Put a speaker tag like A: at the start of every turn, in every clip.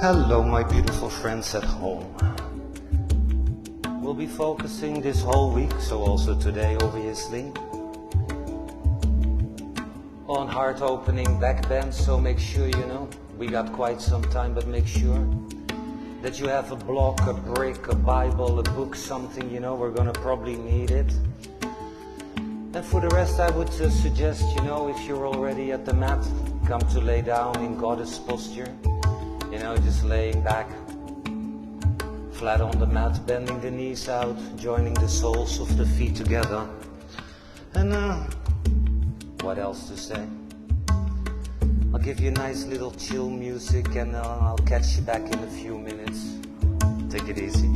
A: Hello, my beautiful friends at home. We'll be focusing this whole week, so also today obviously, on heart opening back bend. So make sure, we got quite some time, but make sure that you have a block, a brick, a Bible, a book, something, we're gonna probably need it. And for the rest, I would suggest, if you're already at the mat, come to lay down in goddess posture. Just laying back, flat on the mat, bending the knees out, joining the soles of the feet together. And what else to say? I'll give you nice little chill music and I'll catch you back in a few minutes. Take it easy.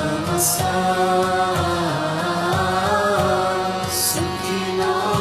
B: Samasta Sukhino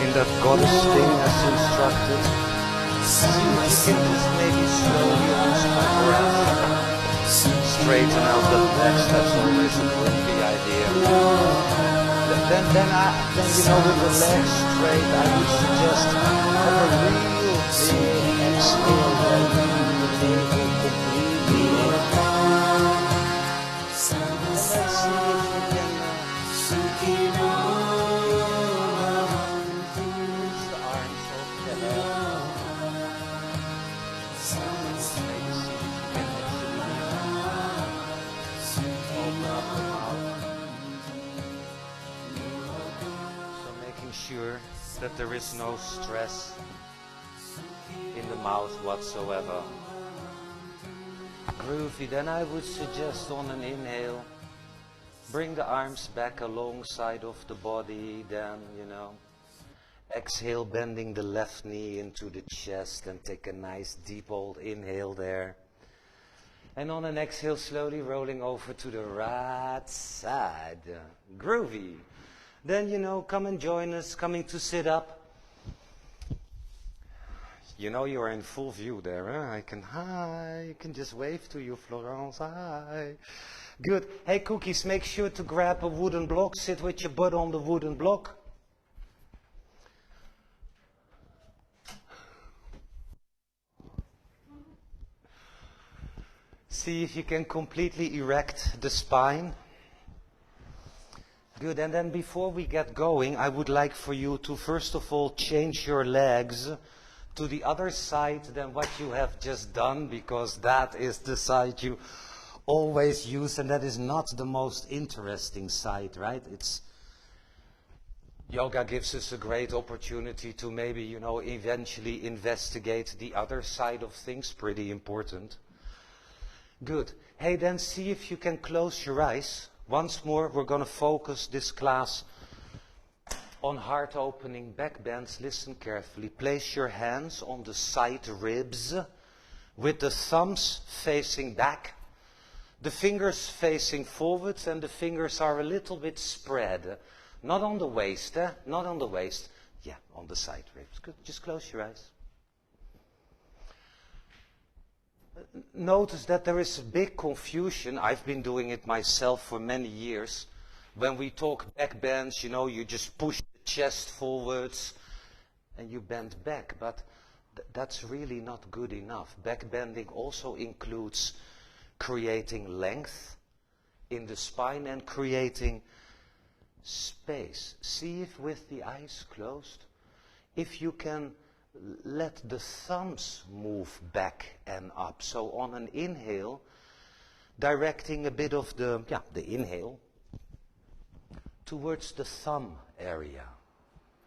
A: In that goddess thing as instructed. See if you can just maybe slowly use my breath. Straighten out the legs, that's always a groovy idea. Then you know, with the legs straight, I would suggest have a real big exhale where you enable completely. And let's see if you can sure that there is no stress in the mouth whatsoever. Groovy. Then I would suggest on an inhale, bring the arms back alongside of the body. Then, you know, exhale, bending the left knee into the chest and take a nice deep old inhale there. And on an exhale, slowly rolling over to the right side. Groovy. Then, you know, come and join us, coming to sit up. You know you're in full view there, huh? I can just wave to you, Florence, hi. Good. Hey, Cookies, make sure to grab a wooden block. Sit with your butt on the wooden block. See if you can completely erect the spine. Good, and then before we get going, I would like for you to first of all change your legs to the other side than what you have just done, because that is the side you always use, and that is not the most interesting side, right? Yoga gives us a great opportunity to maybe, you know, eventually investigate the other side of things, pretty important. Good. Hey, then see if you can close your eyes. Once more, we're going to focus this class on heart-opening back bends. Listen carefully. Place your hands on the side ribs with the thumbs facing back, the fingers facing forwards, and the fingers are a little bit spread. Not on the waist, not on the waist. Yeah, on the side ribs. Good. Just close your eyes. Notice that there is a big confusion. I've been doing it myself for many years. When we talk back bends, you know, you just push the chest forwards and you bend back. But that's really not good enough. Back bending also includes creating length in the spine and creating space. See if with the eyes closed, if you can let the thumbs move back and up. So on an inhale, directing a bit of the inhale towards the thumb area.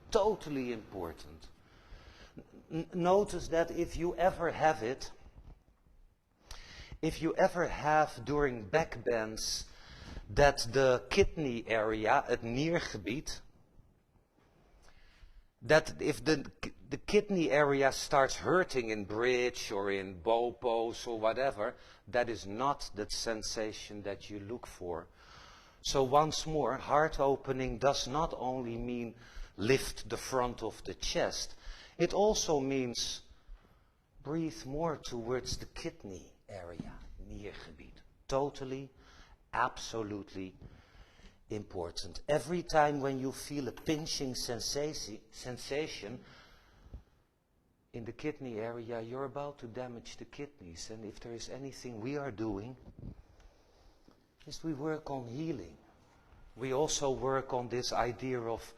A: Totally important. Notice that if you ever have during back bends that the kidney area, het niergebied, that if the kidney area starts hurting in bridge or in bow pose or whatever, that is not the sensation that you look for. So once more, heart opening does not only mean lift the front of the chest, it also means breathe more towards the kidney area, niergebied. Totally, absolutely important. Every time when you feel a pinching sensation in the kidney area, you're about to damage the kidneys. And if there is anything we are doing is we work on healing. We also work on this idea of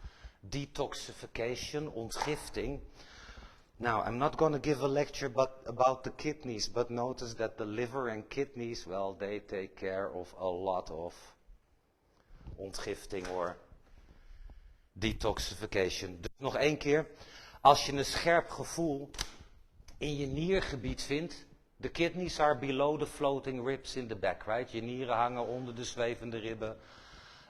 A: detoxification, ontgifting. Now, I'm not going to give a lecture about the kidneys, but notice that the liver and kidneys, well, they take care of a lot of ontgifting or detoxification. Dus nog één keer, als je een scherp gevoel in je niergebied vindt, the kidneys are below the floating ribs in the back, right? Je nieren hangen onder de zwevende ribben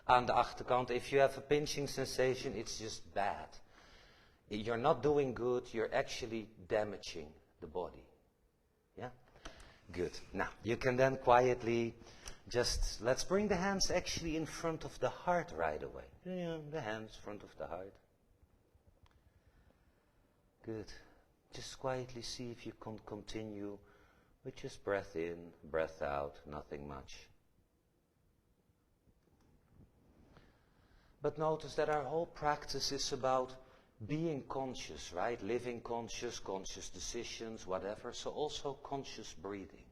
A: aan de achterkant. If you have a pinching sensation, it's just bad. You're not doing good, you're actually damaging the body. Yeah? Good. Now, you can then quietly just, let's bring the hands actually in front of the heart right away. Yeah, the hands in front of the heart. Good. Just quietly see if you can continue with just breath in, breath out, nothing much. But notice that our whole practice is about being conscious, right? Living conscious, conscious decisions, whatever. So also conscious breathing.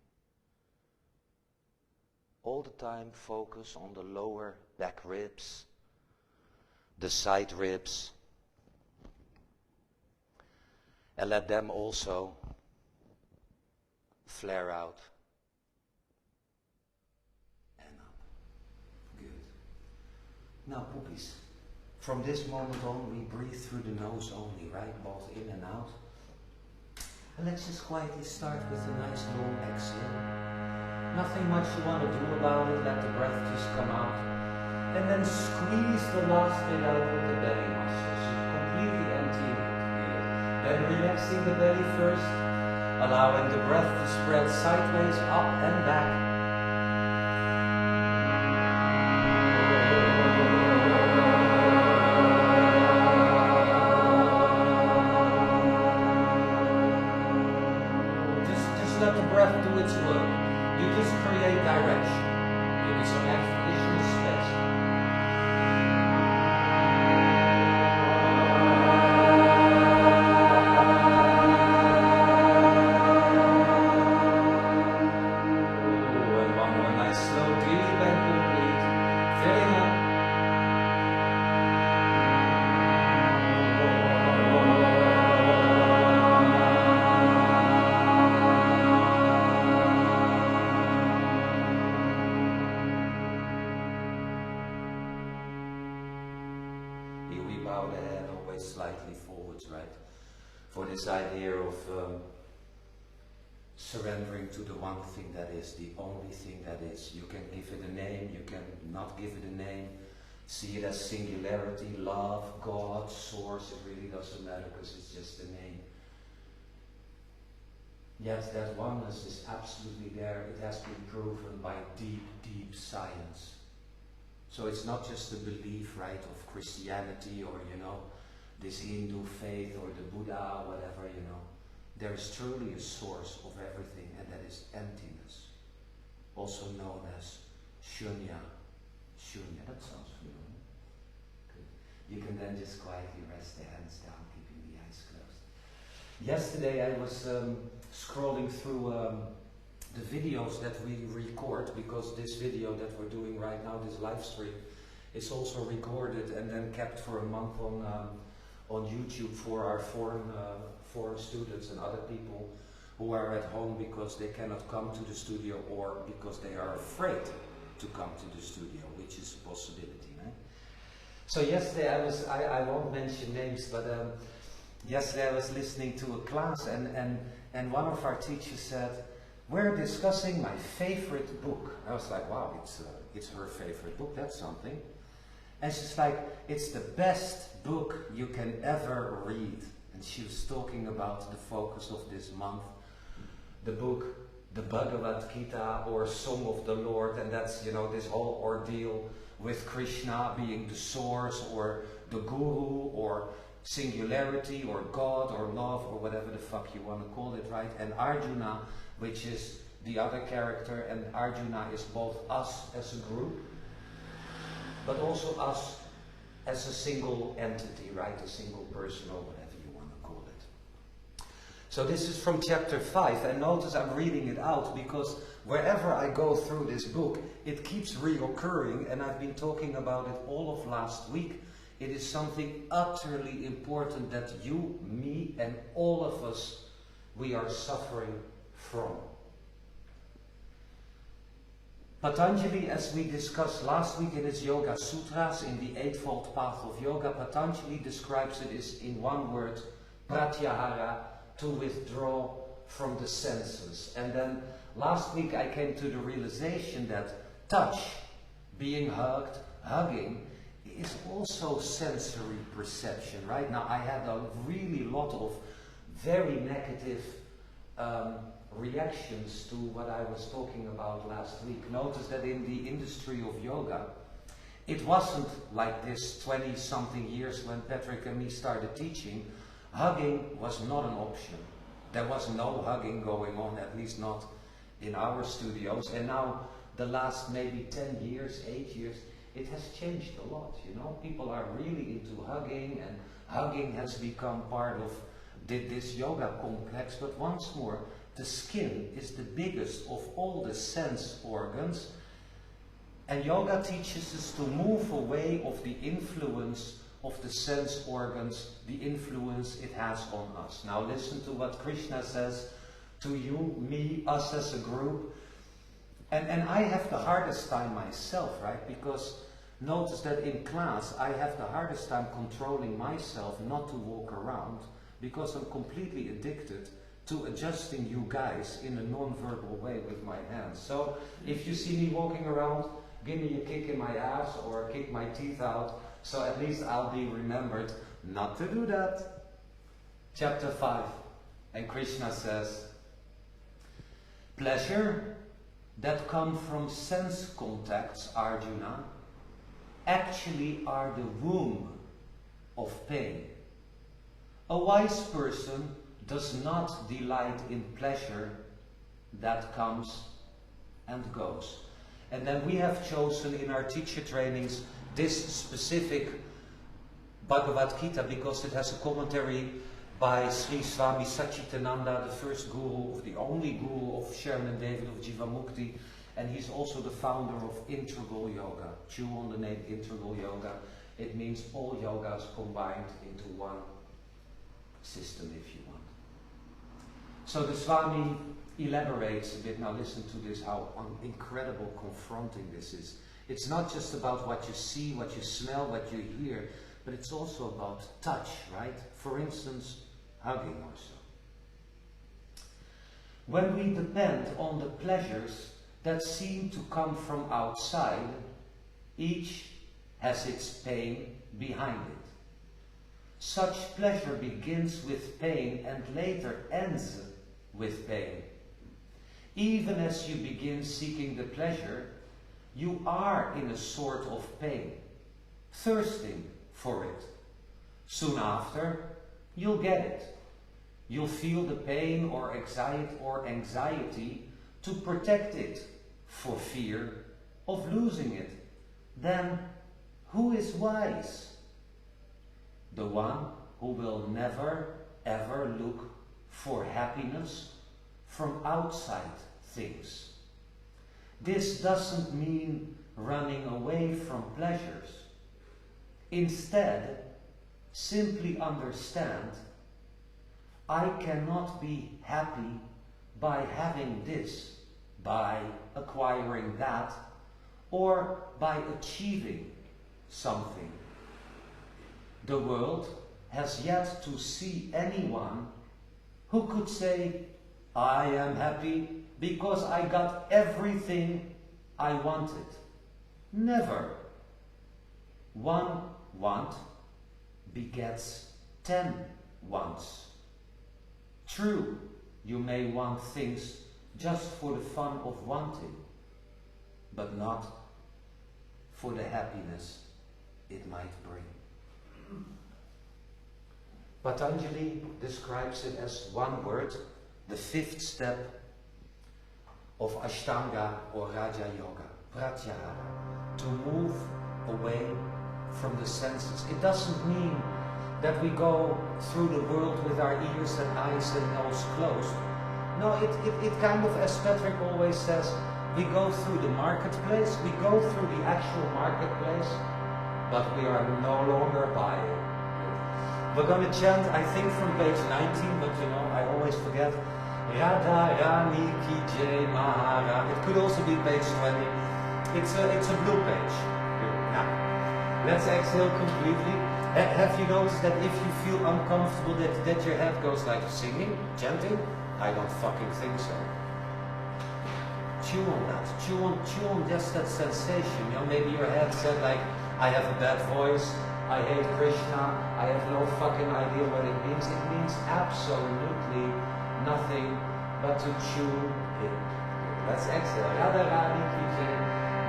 A: All the time focus on the lower back ribs, the side ribs, and let them also flare out and up. Good. Now, puppies, from this moment on we breathe through the nose only, right? Both in and out. And let's just quietly start with a nice long exhale. Nothing much you want to do about it, let the breath just come out. And then squeeze the last bit out with the belly muscles, so completely emptying it. Then relaxing the belly first, allowing the breath to spread sideways, up and back. Just let the breath do its work. You just create direction. Give it some additional space. And one more nice slow deep and complete. Filling up. Bow the head always slightly forwards, right? For this idea of surrendering to the one thing that is, the only thing that is. You can give it a name, you can not give it a name. See it as singularity, love, God, source, it really doesn't matter because it's just a name. Yet that oneness is absolutely there. It has been proven by deep, deep science. So it's not just a belief, right, of Christianity or, this Hindu faith or the Buddha, whatever, There is truly a source of everything, and that is emptiness. Also known as shunya. Shunya, that sounds familiar. Good. You can then just quietly rest the hands down, keeping the eyes closed. Yesterday I was scrolling through the videos that we record, because this video that we're doing right now, this live stream, is also recorded and then kept for a month on YouTube for our foreign students and other people who are at home because they cannot come to the studio or because they are afraid to come to the studio, which is a possibility, right? So yesterday I won't mention names, but yesterday I was listening to a class and one of our teachers said, "We're discussing my favorite book." I was like, wow, it's her favorite book, that's something. And she's like, "It's the best book you can ever read." And she was talking about the focus of this month, the book, the Bhagavad Gita or Song of the Lord, and that's, this whole ordeal with Krishna being the source or the guru or singularity or God or love or whatever the fuck you want to call it, right? And Arjuna, which is the other character, and Arjuna is both us as a group, but also us as a single entity, right? A single person or whatever you want to call it. So this is from chapter 5, and notice I'm reading it out because wherever I go through this book, it keeps reoccurring, and I've been talking about it all of last week. It is something utterly important that you, me, and all of us, we are suffering from. Patanjali, as we discussed last week in his Yoga Sutras, in the Eightfold Path of Yoga, Patanjali describes it as, in one word, pratyahara, to withdraw from the senses. And then last week I came to the realization that touch, being hugged, hugging, is also sensory perception. Right now I had a really lot of very negative reactions to what I was talking about last week. Notice that in the industry of yoga, it wasn't like this 20-something years when Patrick and me started teaching. Hugging was not an option. There was no hugging going on, at least not in our studios. And now, the last maybe 10 years, 8 years, it has changed a lot, you know. People are really into hugging, and hugging has become part of this yoga complex. But once more, the skin is the biggest of all the sense organs, and yoga teaches us to move away of the influence of the sense organs, the influence it has on us. Now listen to what Krishna says to you, me, us as a group. And I have the hardest time myself, right? Because notice that in class I have the hardest time controlling myself not to walk around, because I'm completely addicted to adjusting you guys in a non-verbal way with my hands. So if you see me walking around, give me a kick in my ass or kick my teeth out, so at least I'll be remembered not to do that. Chapter 5, and Krishna says, pleasure that come from sense contacts, Arjuna, actually are the womb of pain. A wise person does not delight in pleasure that comes and goes. And then we have chosen in our teacher trainings this specific Bhagavad Gita because it has a commentary by Sri Swami Satchitananda, the first guru, the only guru of Sharon and David of Jivamukti, and he's also the founder of Integral Yoga. Chew on the name Integral Yoga. It means all yogas combined into one system, if you want. So the Swami elaborates a bit. Now listen to this, how incredible confronting this is. It's not just about what you see, what you smell, what you hear, but it's also about touch, right? For instance, hugging or so. When we depend on the pleasures that seem to come from outside, each has its pain behind it. Such pleasure begins with pain and later ends with pain. Even as you begin seeking the pleasure, you are in a sort of pain, thirsting for it. Soon after, you'll get it. You'll feel the pain or anxiety to protect it for fear of losing it. Then, who is wise? The one who will never ever look for happiness from outside things. This doesn't mean running away from pleasures. Instead, simply understand, I cannot be happy by having this, by acquiring that, or by achieving something. The world has yet to see anyone who could say, I am happy because I got everything I wanted. Never. One want begets 10 wants. True, you may want things just for the fun of wanting, but not for the happiness it might bring. Patanjali describes it as one word, the 5th step of Ashtanga or Raja Yoga, Pratyahara, to move away from the senses. It doesn't mean that we go through the world with our ears and eyes and nose closed. No, it kind of, as Patrick always says, we go through the marketplace, we go through the actual marketplace, but we are no longer buying. We're going to chant, I think, from page 19, but you know, I always forget. Radha Rani Ki Jai Mahara. It could also be page 20. It's a blue page. Now, let's exhale completely. Have you noticed that if you feel uncomfortable that your head goes like singing, chanting? I don't fucking think so. Chew on that. Chew on just that sensation. You know, maybe your head said like, I have a bad voice, I hate Krishna, I have no fucking idea what it means. It means absolutely nothing but to tune in. Let's exhale. Radha Rani Ki Jai,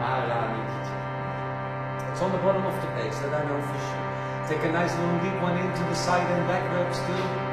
A: Maharani Ki Jai. It's on the bottom of the page, that I know for sure. Take a nice long deep one into the side and back ribs too.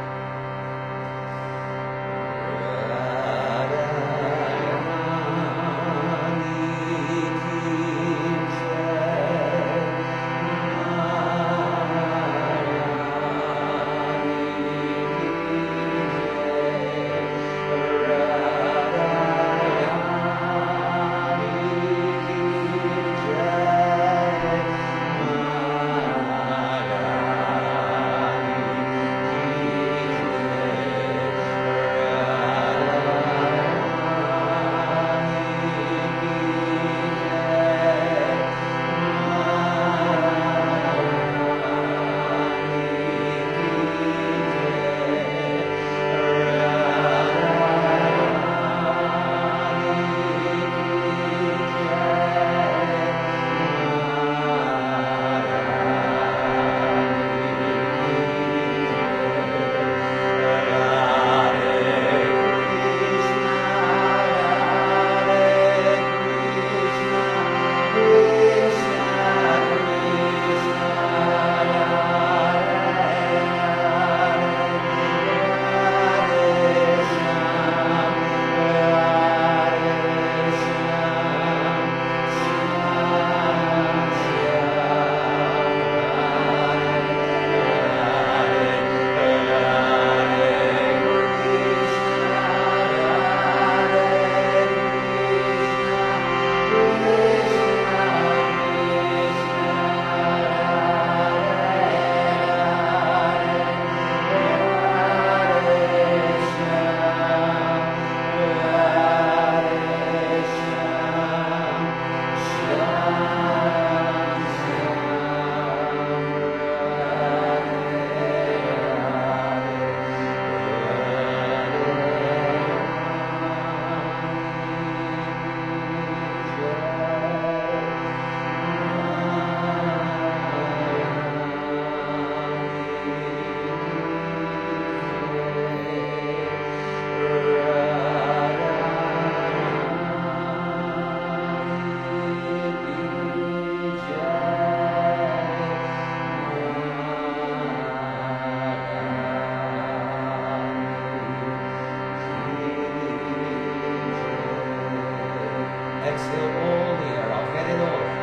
A: Exhale all the air out. Get it all out.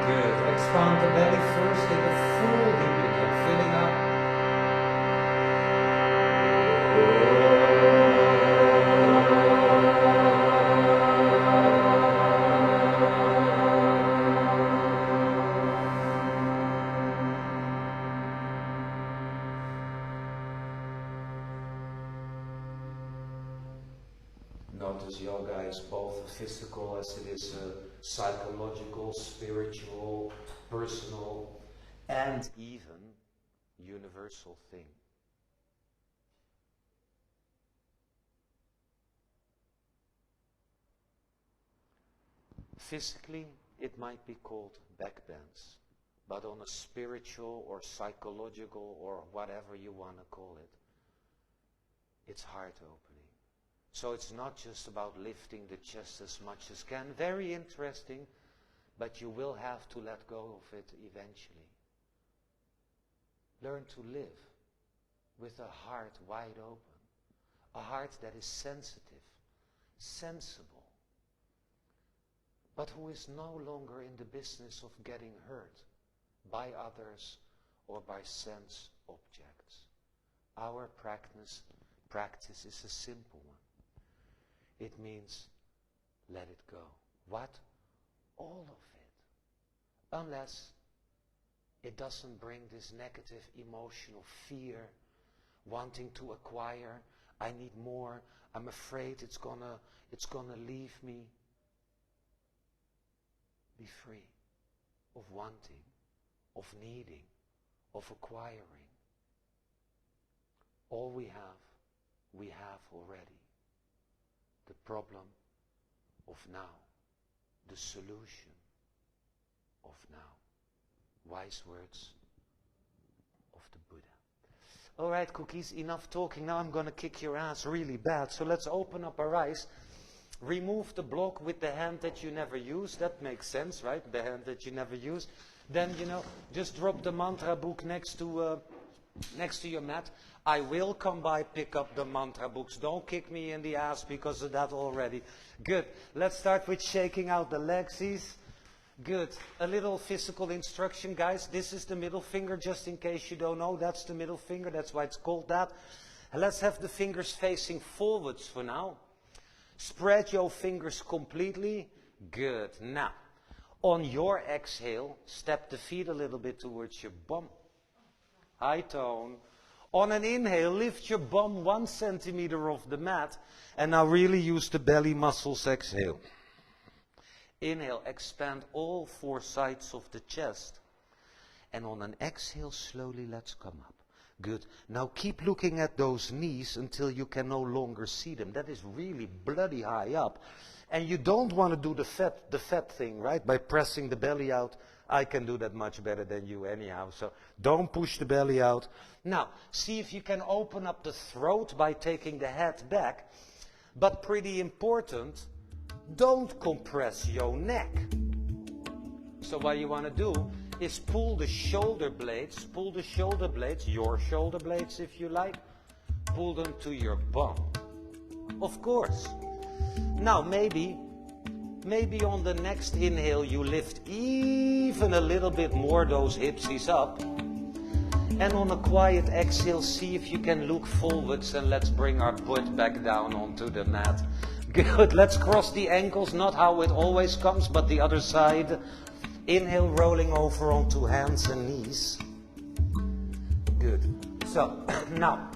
A: Good. Expand the belly first. Take a full deep inhale. Filling up. Notice yoga is both physical as it is a psychological, spiritual, personal, and even universal thing. Physically, it might be called backbends, but on a spiritual or psychological or whatever you want to call it, it's heart opening. So it's not just about lifting the chest as much as can. Very interesting, but you will have to let go of it eventually. Learn to live with a heart wide open. A heart that is sensitive, sensible, but who is no longer in the business of getting hurt by others or by sense objects. Our practice practice is a simple one. It means let it go. What? All of it. Unless it doesn't bring this negative emotional fear, wanting to acquire, I need more, I'm afraid it's gonna leave me. Be free of wanting, of needing, of acquiring. All we have already. The problem of now. The solution of now. Wise words of the Buddha. All right, cookies, enough talking. Now I'm going to kick your ass really bad. So let's open up our eyes. Remove the block with the hand that you never use. That makes sense, right? The hand that you never use. Then, just drop the mantra book next to your mat. I will come by, pick up the mantra books. Don't kick me in the ass because of that already. Good. Let's start with shaking out the legsies. Good. A little physical instruction, guys. This is the middle finger, just in case you don't know. That's the middle finger. That's why it's called that. And let's have the fingers facing forwards for now. Spread your fingers completely. Good. Now, on your exhale, step the feet a little bit towards your bum. High tone. On an inhale, lift your bum 1 centimeter off the mat. And now really use the belly muscles. Exhale. Inhale, expand all 4 sides of the chest. And on an exhale, slowly let's come up. Good. Now keep looking at those knees until you can no longer see them. That is really bloody high up. And you don't want to do the fat thing, right? By pressing the belly out. I can do that much better than you anyhow. So don't push the belly out. Now, see if you can open up the throat by taking the head back. But pretty important, don't compress your neck. So what you want to do is pull the shoulder blades, your shoulder blades if you like, pull them to your bum. Of course. Now maybe on the next inhale you lift even a little bit more those hipsies up. And on a quiet exhale, see if you can look forwards and let's bring our butt back down onto the mat. Good, let's cross the ankles, not how it always comes, but the other side. Inhale, rolling over onto hands and knees. Good. So, now,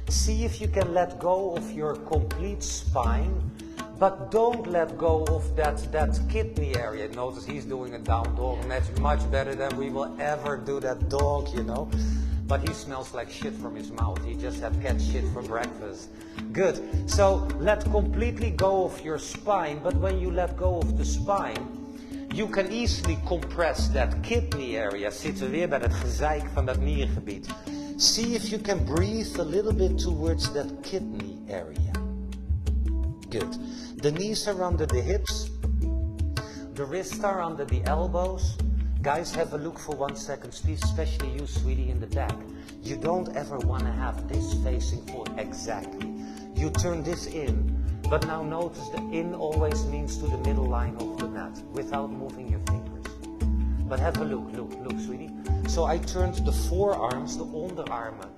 A: see if you can let go of your complete spine, but don't let go of that kidney area. Notice he's doing a down dog, and that's much better than we will ever do that dog, But he smells like shit from his mouth. He just had cat shit for breakfast. Good. So let completely go of your spine. But when you let go of the spine, you can easily compress that kidney area. Zitten we weer bij dat gezeik van dat niergebied. See if you can breathe a little bit towards that kidney area. Good. The knees are under the hips. The wrists are under the elbows. Guys, have a look for 1 second, please, especially you, sweetie, in the back. You don't ever want to have this facing forward. Exactly. You turn this in, but now notice the in always means to the middle line of the mat, without moving your fingers. But have a look, sweetie. So I turned the forearms, the onderarmen,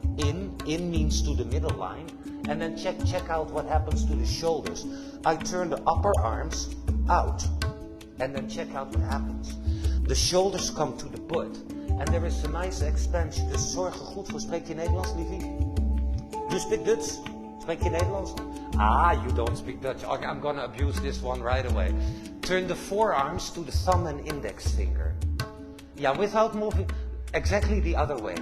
A: in means to the middle line, and then check out what happens to the shoulders. I turn the upper arms out, and then check out what happens. The shoulders come to the butt. And there is a nice expansion. Dus zorg er goed voor. Spreek je Nederlands, liefie? Do you speak Dutch? Spreek je Nederlands? You don't speak Dutch. Okay, I'm gonna abuse this one right away. Turn the forearms to the thumb and index finger. Yeah, without moving. Exactly the other way.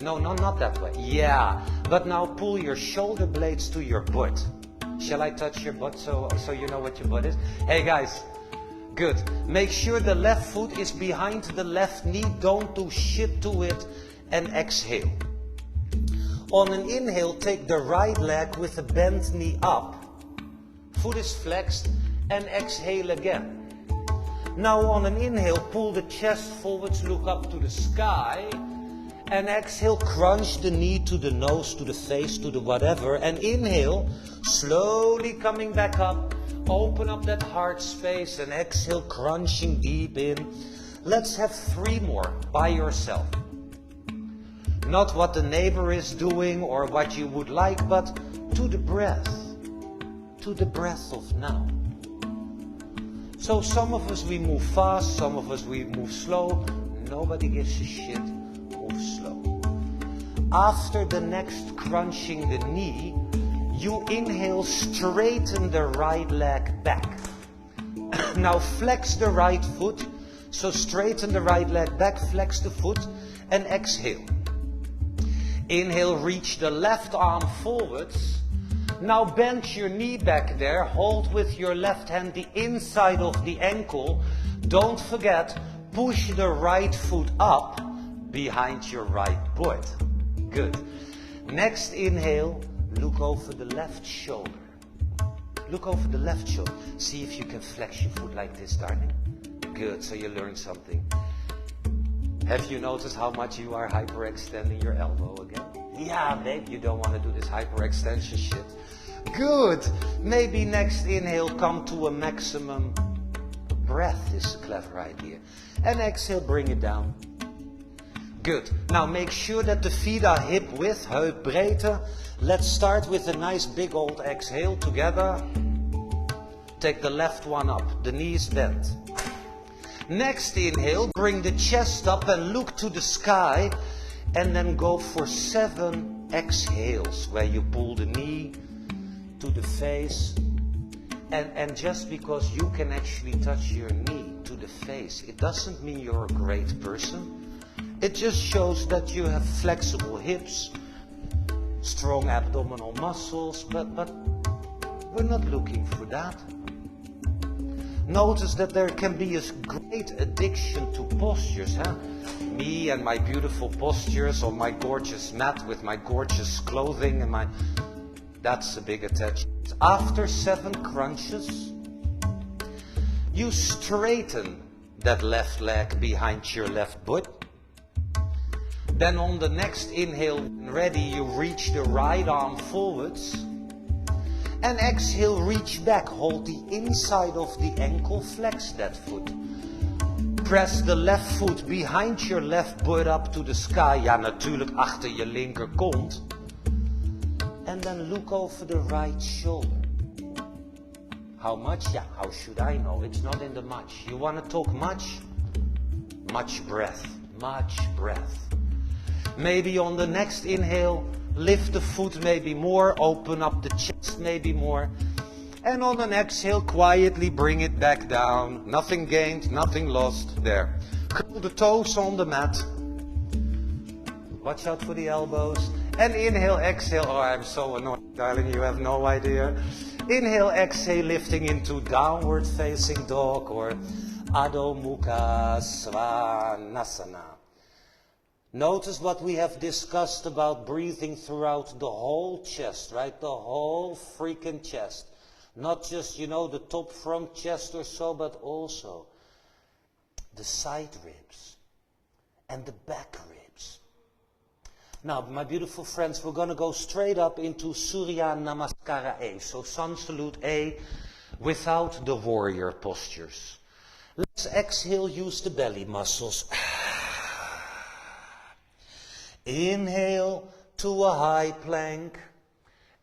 A: No, not that way. Yeah. But now pull your shoulder blades to your butt. Shall I touch your butt so you know what your butt is? Hey guys. Good. Make sure the left foot is behind the left knee. Don't do shit to it. And exhale. On an inhale, take the right leg with the bent knee up. Foot is flexed. And exhale again. Now on an inhale, pull the chest forwards, look up to the sky. And exhale, crunch the knee to the nose, to the face, to the whatever. And inhale, slowly coming back up. Open up that heart space and exhale, crunching deep in. Let's have 3 more by yourself. Not what the neighbor is doing or what you would like, but to the breath. To the breath of now. So some of us we move fast, some of us we move slow. Nobody gives a shit. Move slow. After the next crunching the knee, you inhale, straighten the right leg back. Now flex the right foot. So straighten the right leg back, flex the foot, and exhale. Inhale, reach the left arm forwards. Now bend your knee back there. Hold with your left hand the inside of the ankle. Don't forget, push the right foot up behind your right butt. Good. Next inhale, look over the left shoulder. Look over the left shoulder. See if you can flex your foot like this, darling. Good, so you learned something. Have you noticed how much you are hyperextending your elbow again? Yeah, babe, you don't want to do this hyperextension shit. Good. Maybe next inhale, come to a maximum breath is a clever idea. And exhale, bring it down. Good. Now make sure that the feet are hip width, heupbreedte. Let's start with a nice big old exhale together. Take the left one up, the knees bent. Next inhale, bring the chest up and look to the sky. And then go for 7 exhales where you pull the knee to the face. And just because you can actually touch your knee to the face, it doesn't mean you're a great person. It just shows that you have flexible hips, strong abdominal muscles, but we're not looking for that. Notice that there can be a great addiction to postures, huh? Me and my beautiful postures on my gorgeous mat with my gorgeous clothing and that's a big attachment. After 7 crunches, you straighten that left leg behind your left butt. Then on the next inhale, when ready, you reach the right arm forwards. And exhale, reach back, hold the inside of the ankle, flex that foot. Press the left foot behind your left butt up to the sky. Ja, natuurlijk achter je linker kont. And then look over the right shoulder. How much? Yeah, how should I know? It's not in the much. You want to talk much? Much breath. Much breath. Maybe on the next inhale, lift the foot maybe more, open up the chest maybe more. And on an exhale, quietly bring it back down. Nothing gained, nothing lost. There. Curl the toes on the mat. Watch out for the elbows. And inhale, exhale. Oh, I'm so annoyed, darling, you have no idea. Inhale, exhale, lifting into downward facing dog or Adho Mukha Svanasana. Notice what we have discussed about breathing throughout the whole chest, right? The whole freaking chest. Not just, the top front chest or so, but also the side ribs and the back ribs. Now, my beautiful friends, we're going to go straight up into Surya Namaskara A. So Sun Salute A without the warrior postures. Let's exhale, use the belly muscles. Inhale to a high plank.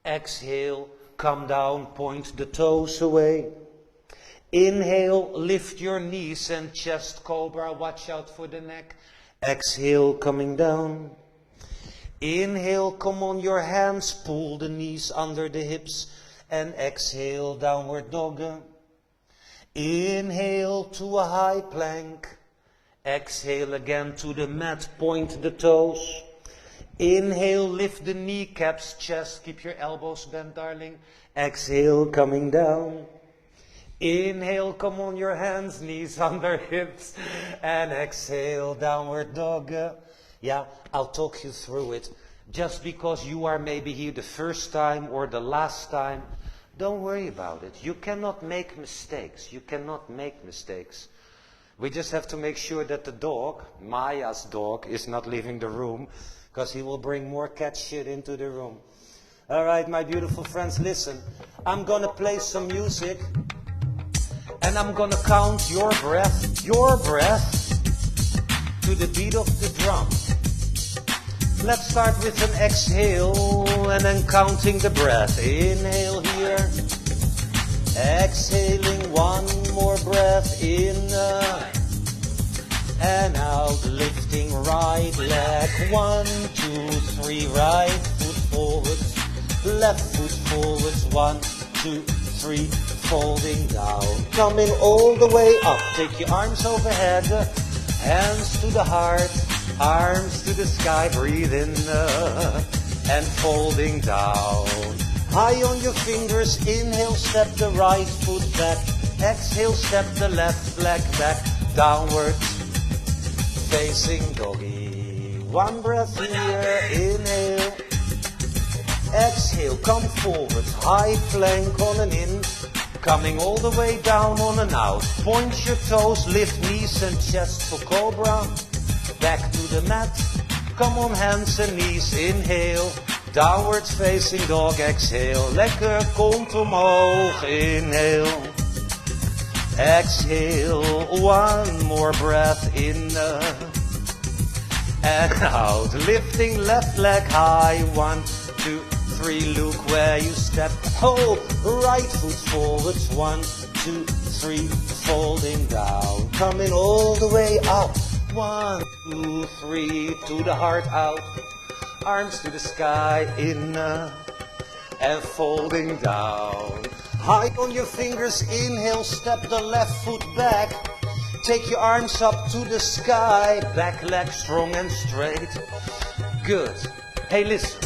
A: Exhale, come down, point the toes away. Inhale, lift your knees and chest cobra. Watch out for the neck. Exhale, coming down. Inhale, come on your hands, pull the knees under the hips. And exhale, downward dog. Inhale to a high plank. Exhale again to the mat, point the toes. Inhale, lift the kneecaps, chest, keep your elbows bent, darling. Exhale, coming down. Inhale, come on your hands, knees under hips. And exhale, downward dog. Yeah, I'll talk you through it. Just because you are maybe here the first time or the last time, don't worry about it. You cannot make mistakes. You cannot make mistakes. We just have to make sure that the dog, Maya's dog, is not leaving the room, because he will bring more cat shit into the room. All right, my beautiful friends, listen. I'm going to play some music, and I'm going to count your breath, to the beat of the drum. Let's start with an exhale and then counting the breath. Inhale here. Exhaling, one more breath in. And out, lifting right leg. 1, 2, 3, right foot forwards. Left foot forwards. 1, 2, 3, folding down. Coming all the way up. Take your arms overhead. Hands to the heart. Arms to the sky. Breathe in. And folding down. High on your fingers. Inhale, step the right foot back. Exhale, step the left leg back. Downwards. Facing doggy. One breath here. Inhale. Exhale. Come forward. High plank on an in. Coming all the way down on an out. Point your toes. Lift knees and chest for cobra. Back to the mat. Come on, hands and knees. Inhale. Downwards facing dog. Exhale. Lekker. Kont omhoog. Inhale. Exhale, one more breath in and out. Lifting left leg high, 1, 2, 3, look where you step. Hold right foot forwards, 1, 2, 3, folding down. Coming all the way up, 1, 2, 3, to the heart out. Arms to the sky, in and folding down. High on your fingers, inhale, step the left foot back. Take your arms up to the sky, back leg strong and straight. Good. Hey, listen.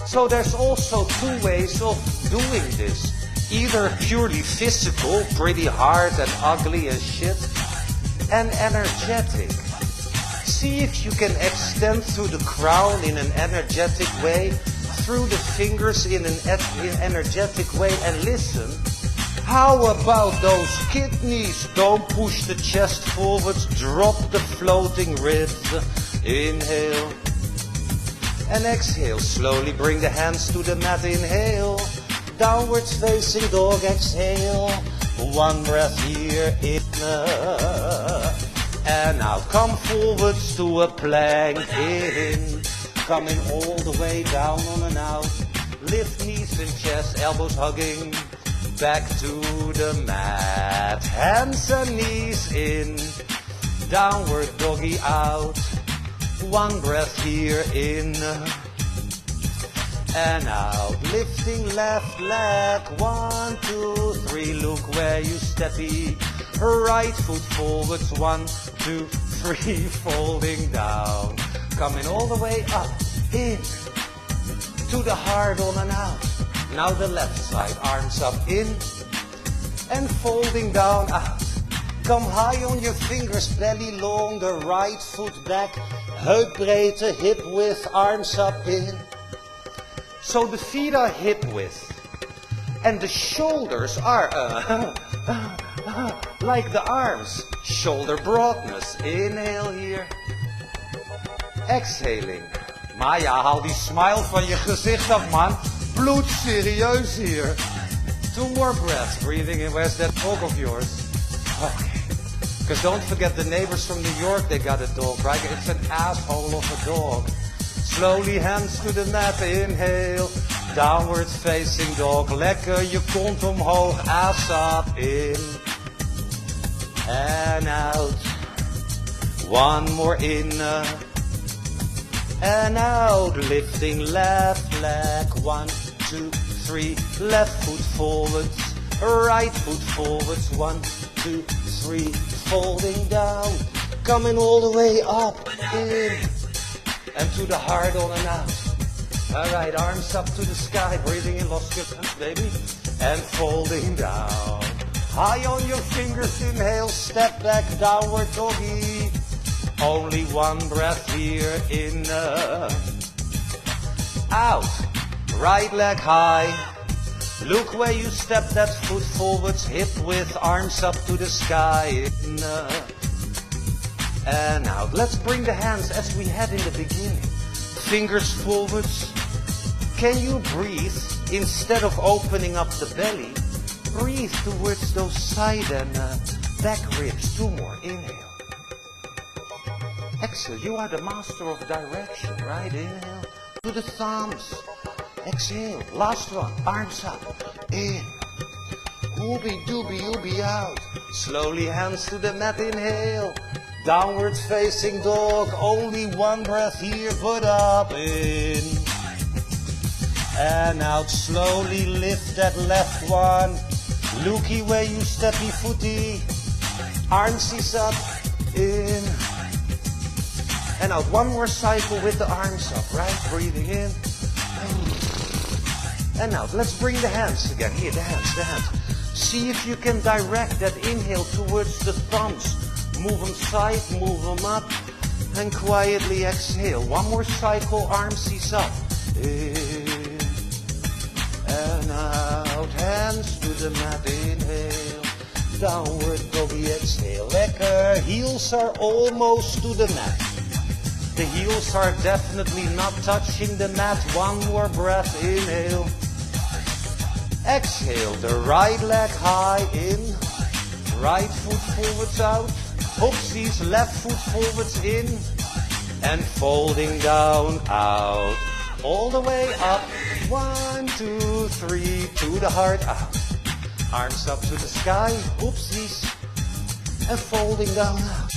A: So there's also 2 ways of doing this. Either purely physical, pretty hard and ugly as shit, and energetic. See if you can extend through the crown in an energetic way, through the fingers in an energetic way, and listen. How about those kidneys? Don't push the chest forwards, drop the floating ribs. Inhale and exhale. Slowly bring the hands to the mat. Inhale. Downwards facing dog. Exhale. One breath here. In and out. Come forwards to a plank. In. Coming all the way down on and out. Lift knees and chest, elbows hugging. Back to the mat. Hands and knees in. Downward doggy out. One breath here in. And out. Lifting left leg. 1, 2, 3. Look where you steppy. Right foot forwards. 1, 2, 3. Folding down. Coming all the way up, in, to the heart on and out. Now the left side, arms up, in, and folding down, out. Come high on your fingers, belly long, the right foot back. Heupbreedte, hip width, arms up, in. So the feet are hip width. And the shoulders are, like the arms. Shoulder broadness, inhale here. Exhaling. Maar ja, haal die smile van je gezicht af, man. Bloedserieus hier. 2 more breaths. Breathing in. Where's that dog of yours? Okay. Because don't forget the neighbors from New York, they got a dog, right? It's an asshole of a dog. Slowly hands to the mat. Inhale. Downwards facing dog. Lekker je kont omhoog. Ass up. In. And out. One more in. And out, lifting left leg, 1, 2, 3, left foot forwards, right foot forwards, 1, 2, 3, folding down, coming all the way up, in, and to the heart on and out. Alright, arms up to the sky, breathing in, lost your breath, baby, and folding down. High on your fingers, inhale, step back, downward doggy. Only one breath here, in, out, right leg high, look where you step that foot forwards, hip width, arms up to the sky, in, and out. Let's bring the hands as we had in the beginning, fingers forwards. Can you breathe, instead of opening up the belly, breathe towards those side and back ribs. 2 more, inhale. exhale. You are the master of direction, right? Inhale to the thumbs. Exhale. Last one. Arms up. In. Ooby dooby ooby out. Slowly hands to the mat. Inhale. Downward facing dog. Only one breath here, but up. In. And out. Slowly lift that left one. Looky where you steppy footy. Armsies up. In. And out. One more cycle with the arms up, right? Breathing in. And out. Let's bring the hands again. Here, the hands. See if you can direct that inhale towards the thumbs. Move them side, move them up. And quietly exhale. One more cycle, armsies up. In. And out. Hands to the mat. Inhale. Downward doggy, exhale. Lekker. Heels are almost to the mat. The heels are definitely not touching the mat. One more breath. Inhale. Exhale. The right leg high in. Right foot forwards out. Oopsies. Left foot forwards in. And folding down out. All the way up. 1, 2, 3. To the heart out. Arms up to the sky. Oopsies. And folding down out.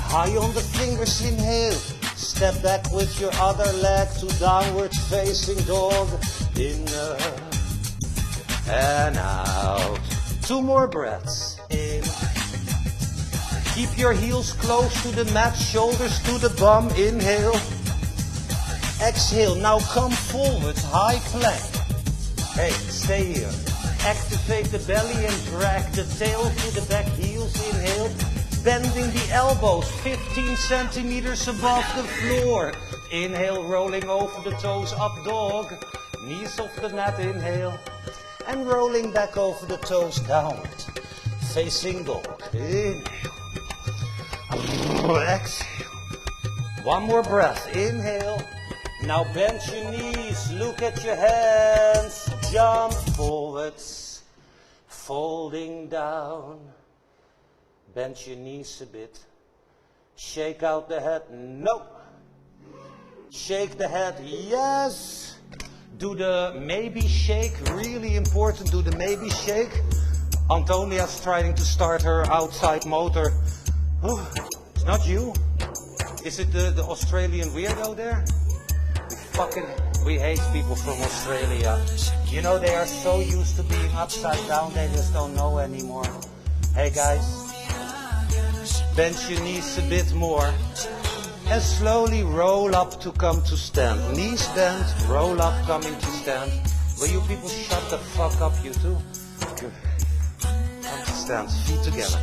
A: High on the fingers, inhale. Step back with your other leg to downward facing dog. In and out. 2 more breaths. In. Keep your heels close to the mat, shoulders to the bum. Inhale. Exhale. Now come forward, high plank. Hey, stay here. Activate the belly and drag the tail to the back heels. Inhale. Bending the elbows 15 centimeters above the floor. Inhale, rolling over the toes, up dog. Knees off the mat, inhale. And rolling back over the toes, downward. Facing dog. Inhale. Exhale. One more breath. Inhale. Now bend your knees. Look at your hands. Jump forwards. Folding down. Bend your knees a bit. Shake out the head. No. Shake the head. Yes. Do the maybe shake. Really important. Do the maybe shake. Antonia's trying to start her outside motor. Oh, it's not you. Is it the Australian weirdo there? We hate people from Australia. You know, they are so used to being upside down, they just don't know anymore. Hey guys, bend your knees a bit more. And slowly roll up to come to stand. Knees bent, roll up coming to stand. Will you people shut the fuck up, you two? Good. Come to stand, feet together.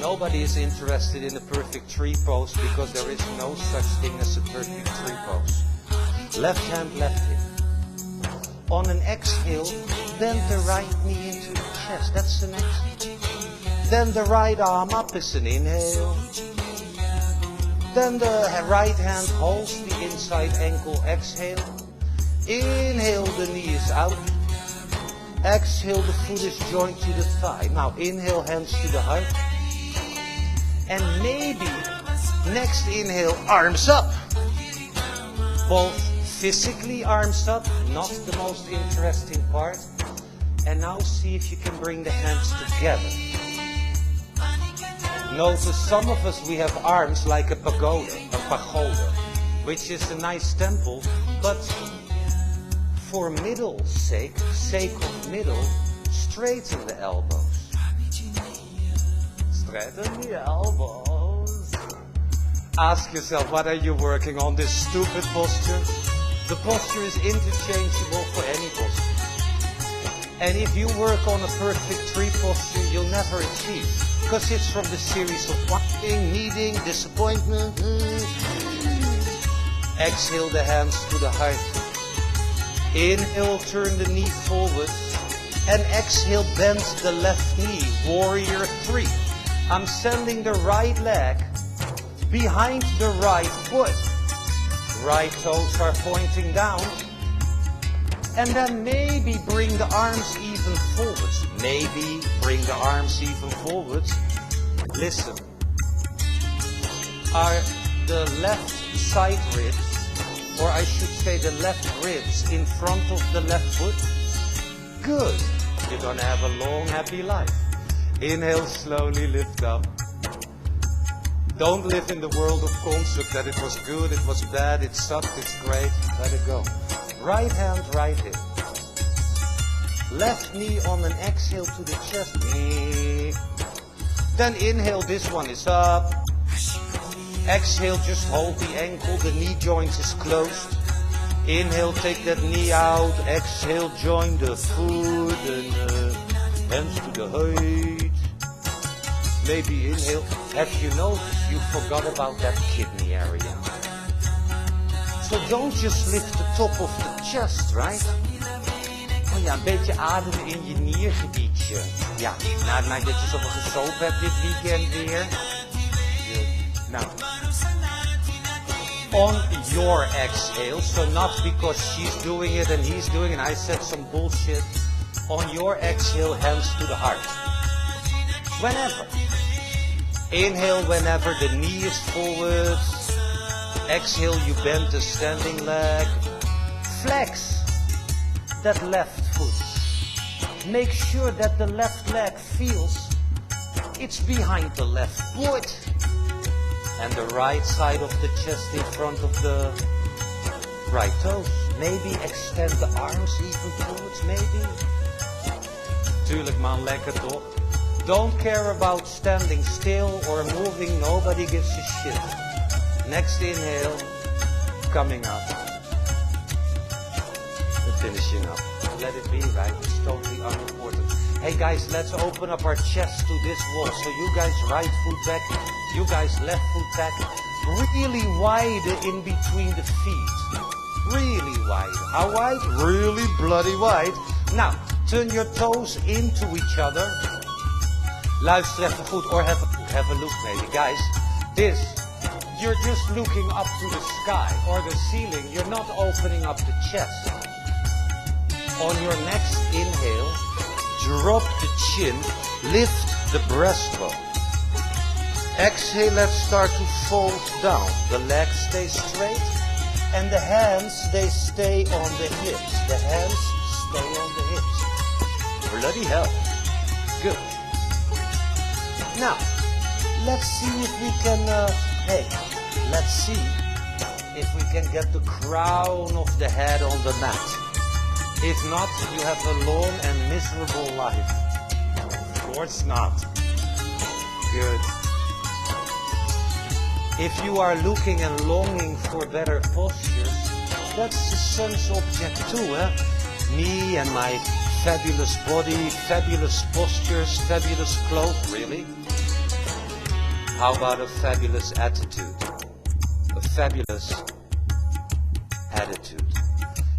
A: Nobody is interested in a perfect tree pose because there is no such thing as a perfect tree pose. Left hand, left hip. On an exhale, bend the right knee into the chest. That's an exhale. Then the right arm up is an inhale. Then the right hand holds the inside ankle. Exhale. Inhale, the knee is out. Exhale, the foot is joined to the thigh. Now inhale, hands to the heart. And maybe, next inhale, arms up. Both physically arms up, not the most interesting part. And now see if you can bring the hands together. Notice some of us, we have arms like a pagoda, which is a nice temple, but for middle's sake of middle, straighten the elbows. Straighten the elbows. Ask yourself, what are you working on, this stupid posture? The posture is interchangeable for any posture. And if you work on a perfect tree posture, you'll never achieve. Because it's from the series of wanting, needing, disappointment. Exhale the hands to the heart. Inhale, turn the knee forward. And exhale, bend the left knee. Warrior 3. I'm sending the right leg behind the right foot. Right toes are pointing down. And then maybe bring the arms even forwards. Maybe bring the arms even forwards. Listen. Are the left side ribs, or I should say the left ribs, in front of the left foot? Good. You're gonna have a long, happy life. Inhale, slowly lift up. Don't live in the world of concept that it was good, it was bad, it sucked, it's great. Let it go. Right hand, right hip. Left knee on an exhale to the chest. Then inhale, this one is up. Exhale, just hold the ankle, the knee joint is closed. Inhale, take that knee out. Exhale, join the foot and hands to the height. Maybe inhale. Have you noticed you forgot about that kidney area? So don't just lift the top of the chest, right? Oh ja, een beetje ademen in je niergebiedje. Ja, nadat je zoveel gesopen hebt dit weekend weer. Nou, on your exhale, so not because she's doing it and he's doing it, and I said some bullshit. On your exhale, hands to the heart. Whenever. Inhale whenever the knee is forward. Exhale, you bend the standing leg. Flex that left foot. Make sure that the left leg feels it's behind the left foot. And the right side of the chest in front of the right toes. Maybe extend the arms even forwards, maybe. Tuurlijk man, lekker toch? Don't care about standing still or moving, nobody gives a shit. Next inhale, coming up. And finishing up. Let it be, right? It's totally unimportant. Hey guys, let's open up our chest to this wall. So you guys right foot back, you guys left foot back. Really wide in between the feet. Really wide. How wide? Really bloody wide. Now, turn your toes into each other. Luister even goed, or have a look maybe. Guys, this, you're just looking up to the sky or the ceiling. You're not opening up the chest. On your next inhale, drop the chin, lift the breastbone. Exhale, let's start to fold down. The legs stay straight and the hands, they stay on the hips. The hands stay on the hips. Bloody hell. Good. Now, let's see if we can, let's see if we can get the crown of the head on the mat. If not, you have a long and miserable life. Of course not. Good. If you are looking and longing for better postures, that's the sun's object too, eh? Me and my fabulous body, fabulous postures, fabulous clothes, really? How about a fabulous attitude? A fabulous attitude.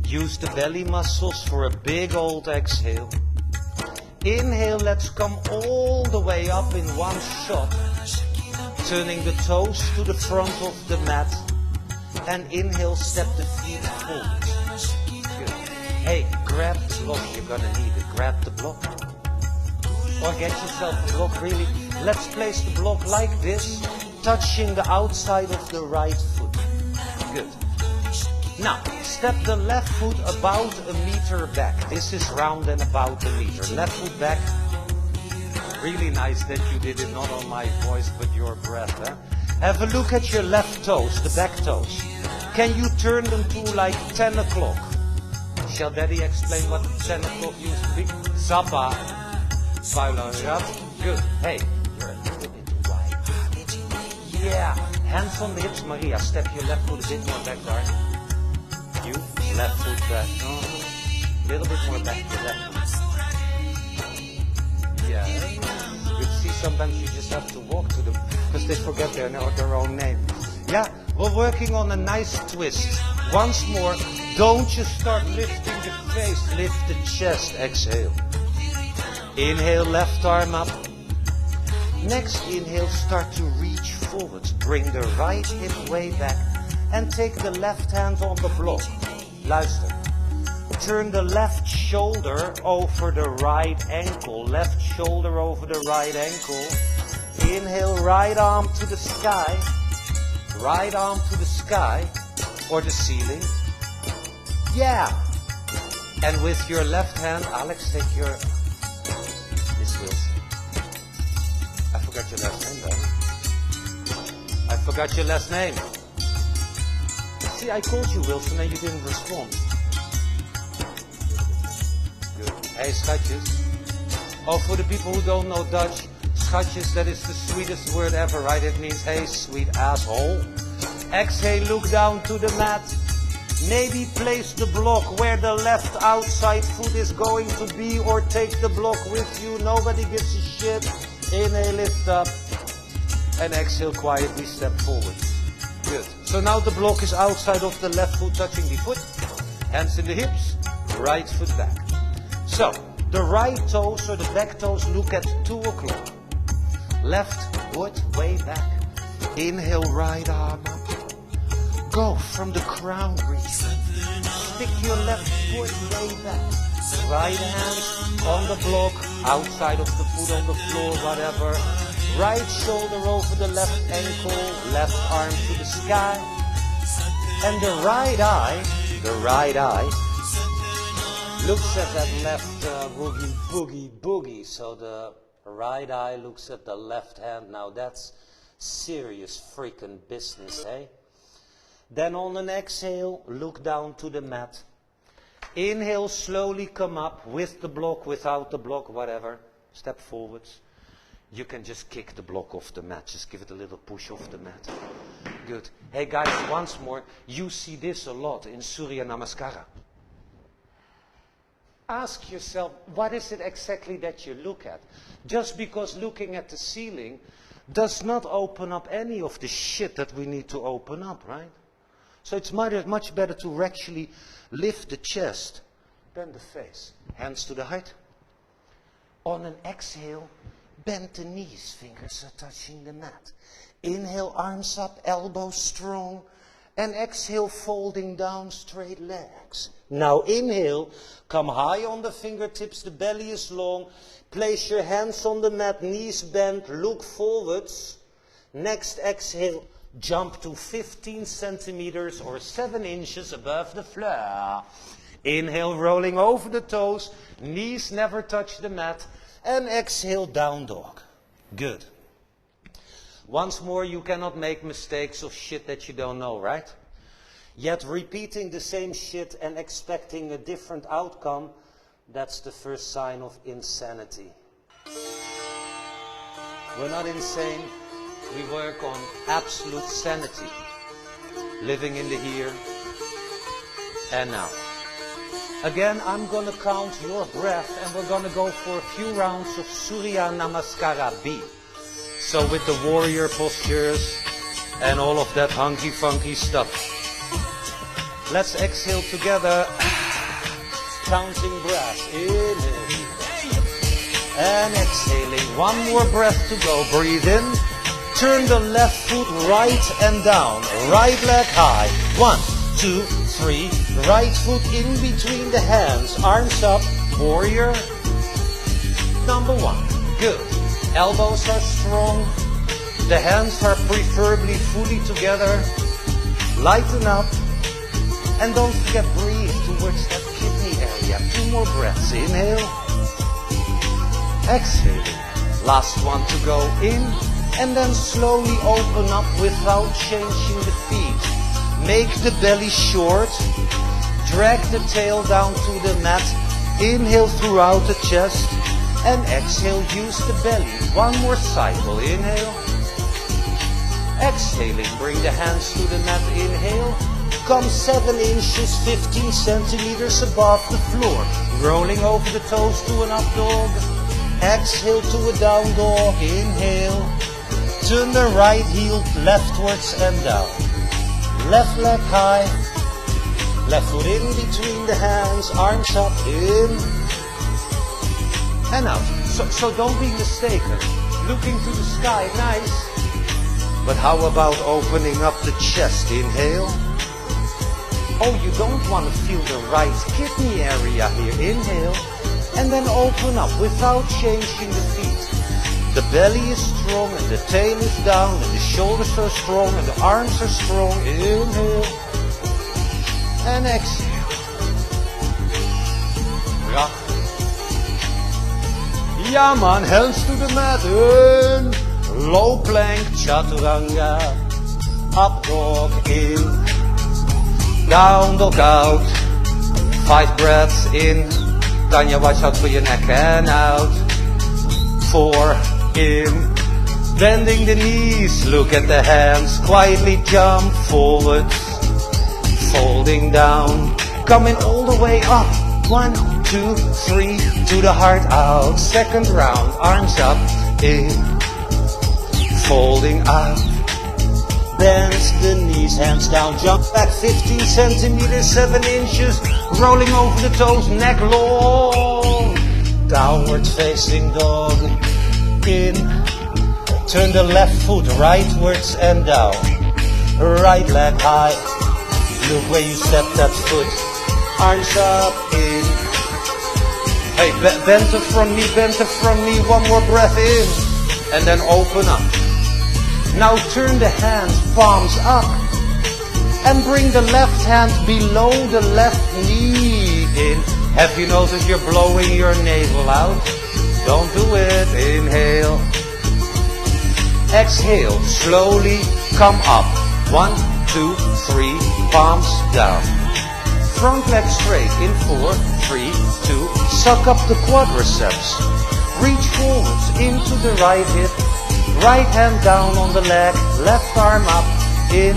A: Use the belly muscles for a big old exhale. Inhale, let's come all the way up in one shot. Turning the toes to the front of the mat. And inhale, step the feet forward. Good. Hey, grab the block, you're gonna need it. Grab the block. Or get yourself a block, really. Let's place the block like this, touching the outside of the right foot. Good. Now, step the left foot about a meter back. This is round and about a meter. Left foot back. Really nice that you did it not on my voice but your breath. Eh? Have a look at your left toes, the back toes. Can you turn them to like 10 o'clock? Shall Daddy explain what 10 o'clock used to be? Zappa. Good. Hey, you're a little bit wide. Yeah. Hands on the hips, Maria. Step your left foot a bit more back, darling. You, left foot back. A little bit more back to left foot. Yeah. You see, sometimes you just have to walk to them because they forget their own name. Yeah, we're working on a nice twist. Once more, don't just start lifting the face, lift the chest. Exhale. Inhale, left arm up. Next inhale, start to reach forward. Bring the right hip way back and take the left hand on the block. Luister. Turn the left shoulder over the right ankle. Left shoulder over the right ankle. Inhale, right arm to the sky. right arm to the sky or the ceiling. Yeah. And with your left hand, Alex, take your, this Wilson. I forgot your last name, though. I forgot your last name. See, I called you Wilson and you didn't respond. Good. Hey, schatjes. Oh, for the people who don't know Dutch, schatjes, that is the sweetest word ever, right? It means, hey, sweet asshole. Exhale, look down to the mat. Maybe place the block where the left outside foot is going to be, or take the block with you. Nobody gives a shit. Inhale, lift up. And exhale, quietly step forward. Good. So now the block is outside of the left foot touching the foot. Hands in the hips. Right foot back. So, the right toes or the back toes look at 2 o'clock. Left foot way back. Inhale, right arm up. Go from the crown reach. Stick your left foot way back. Right hand on the block, outside of the foot on the floor, whatever. Right shoulder over the left ankle, left arm to the sky. And the right eye looks at that left boogie. So the right eye looks at the left hand. Now that's serious freaking business, eh? Then on an exhale, look down to the mat. Inhale, slowly come up with the block, without the block, whatever. Step forwards. You can just kick the block off the mat. Just give it a little push off the mat. Good. Hey guys, once more, you see this a lot in Surya Namaskara. Ask yourself, what is it exactly that you look at? Just because looking at the ceiling does not open up any of the shit that we need to open up, right? So it's much better to actually lift the chest than the face. Hands to the heart. On an exhale, bend the knees, fingers are touching the mat. Inhale, arms up, elbows strong. And exhale, folding down, straight legs. Now inhale, come high on the fingertips, the belly is long. Place your hands on the mat, knees bent, look forwards. Next exhale, jump to 15 centimeters or 7 inches above the floor. Inhale, rolling over the toes, knees never touch the mat. And exhale, down dog. Good. Once more, you cannot make mistakes of shit that you don't know, right? Yet repeating the same shit and expecting a different outcome, that's the first sign of insanity. We're not insane. We work on absolute sanity. Living in the here and now. Again, I'm going to count your breath and we're going to go for a few rounds of Surya Namaskara B. So with the warrior postures and all of that hunky-funky stuff. Let's exhale together. Counting breath. Inhale. And exhaling. One more breath to go. Breathe in. Turn the left foot right and down. Right leg high. 1, 2, 3. Right foot in between the hands. Arms up. Warrior. Number 1. Good. Elbows are strong. The hands are preferably fully together. Lighten up. And don't forget, breathe towards that kidney area. 2 more breaths. Inhale. Exhale. Last one to go. In. And then slowly open up without changing the feet. Make the belly short. Drag the tail down to the mat. Inhale throughout the chest. And exhale, use the belly. One more cycle. Inhale. Exhaling, bring the hands to the mat. Inhale. Come 7 inches, 15 centimeters above the floor. Rolling over the toes to an up dog. Exhale to a down dog. Inhale. Turn the right heel leftwards and down. Left leg high. Left foot in between the hands. Arms up. In. And out. So don't be mistaken. Looking to the sky, nice. But how about opening up the chest? Inhale. Oh, you don't want to feel the right kidney area here. Inhale. And then open up without changing the feet. The belly is strong and the tail is down and the shoulders are strong and the arms are strong. Inhale and exhale. Ja. Ja man, hands to the mat. In. Low plank, chaturanga. Up dog, in. Down dog out. 5 breaths in. Tanya, watch out for your neck and out. 4 in. Bending the knees, look at the hands. Quietly jump forwards. Folding down. Coming all the way up. 1, 2, 3. To the heart out. Second round. Arms up. In. Folding out. Bend the knees, hands down, jump back 15 centimeters, 7 inches, rolling over the toes, neck long. Downward facing dog, in. Turn the left foot rightwards and down. Right leg high, look where you step that foot. Arms up, in. Hey, bend the front knee, one more breath in. And then open up. Now turn the hands, palms up, and bring the left hand below the left knee in. Have you noticed you're blowing your navel out? Don't do it. Inhale. Exhale. Slowly come up. 1, 2, 3. Palms down. Front leg straight in 4, 3, 2. Suck up the quadriceps. Reach forwards into the right hip. Right hand down on the leg, left arm up, in,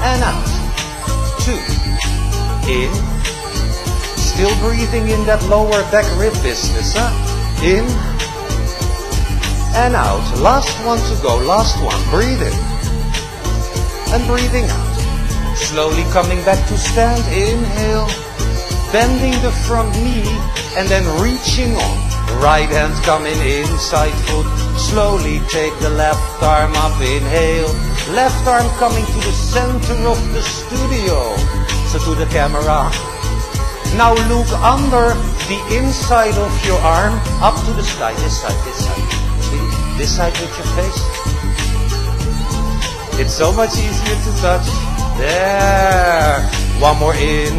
A: and out. 2, in. Still breathing in that lower back rib business, huh? In, and out. Last one to go, last one. Breathe in, and breathing out. Slowly coming back to stand, inhale. Bending the front knee, and then reaching on. Right hand coming inside foot. Slowly take the left arm up. Inhale. Left arm coming to the center of the studio. So to the camera. Now look under the inside of your arm up to the sky. This side, this side. See? This side with your face. It's so much easier to touch. There. One more in.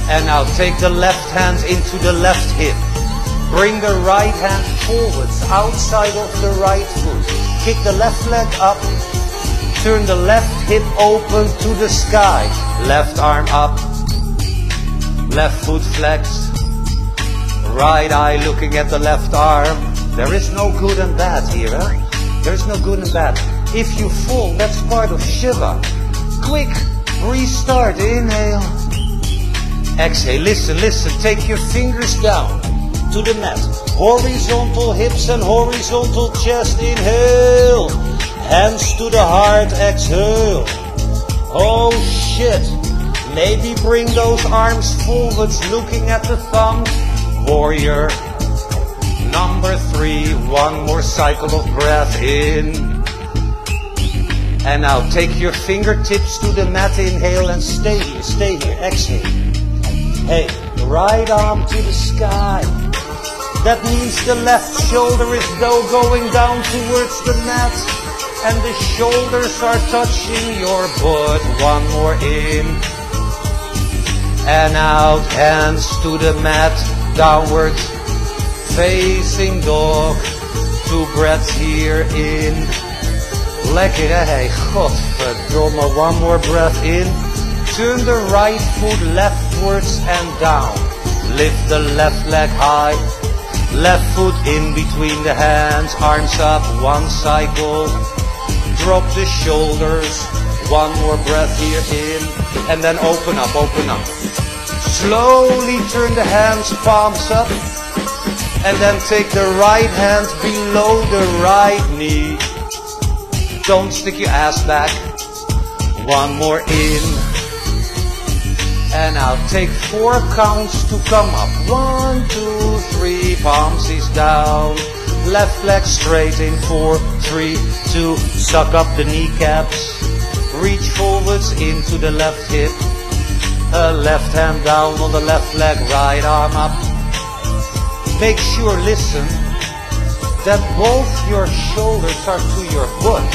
A: And now take the left hand into the left hip. Bring the right hand forwards, outside of the right foot. Kick the left leg up. Turn the left hip open to the sky. Left arm up. Left foot flexed. Right eye looking at the left arm. There is no good and bad here, huh? There is no good and bad. If you fall, that's part of Shiva. Quick, restart, inhale. Exhale, listen, take your fingers down. To the mat. Horizontal hips and horizontal chest. Inhale. Hands to the heart. Exhale. Oh shit. Maybe bring those arms forwards looking at the thumb. Warrior. Number 3. One more cycle of breath in. And now take your fingertips to the mat. Inhale and stay here. Exhale. Hey, right arm to the sky. That means the left shoulder is going down towards the mat. And the shoulders are touching your butt. One more in. And out. Hands to the mat. Downwards. Facing dog. 2 breaths here in. Lekker hè. Hey, godverdomme. One more breath in. Turn the right foot leftwards and down. Lift the left leg high. Left foot in between the hands, arms up, 1 cycle. Drop the shoulders, 1 more breath here in. And then open up. Slowly turn the hands, palms up. And then take the right hand below the right knee. Don't stick your ass back. 1 more in. And now take 4 counts to come up. 1, 2, 3, palms is down. Left leg straight in 4, 3, 2. Suck up the kneecaps. Reach forwards into the left hip. Left hand down on the left leg, right arm up. make sure, listen, that both your shoulders are to your butt.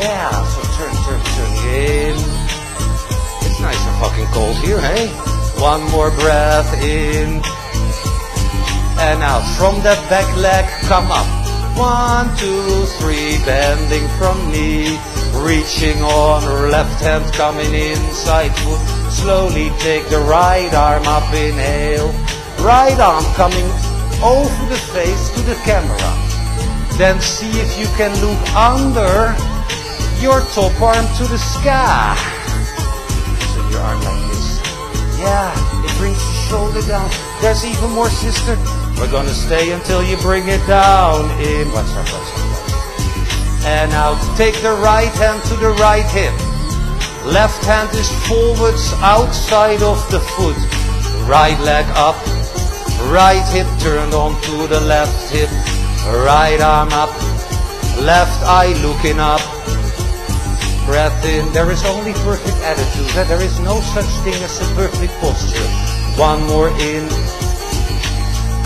A: Yeah, so turn in. It's nice and fucking cold here, hey? One more breath in. And out. From that back leg, come up. 1, 2, 3, bending from knee. Reaching on, left hand coming inside foot. Slowly take the right arm up, inhale. Right arm coming over the face to the camera. Then see if you can look under your top arm to the sky. So your arm like this. Yeah, it brings the shoulder down. There's even more, sister. We're gonna stay until you bring it down in. Watch out. And now take the right hand to the right hip. Left hand is forwards outside of the foot. Right leg up. Right hip turned on to the left hip. Right arm up. Left eye looking up. Breath in. There is only perfect attitude. There is no such thing as a perfect posture. One more in.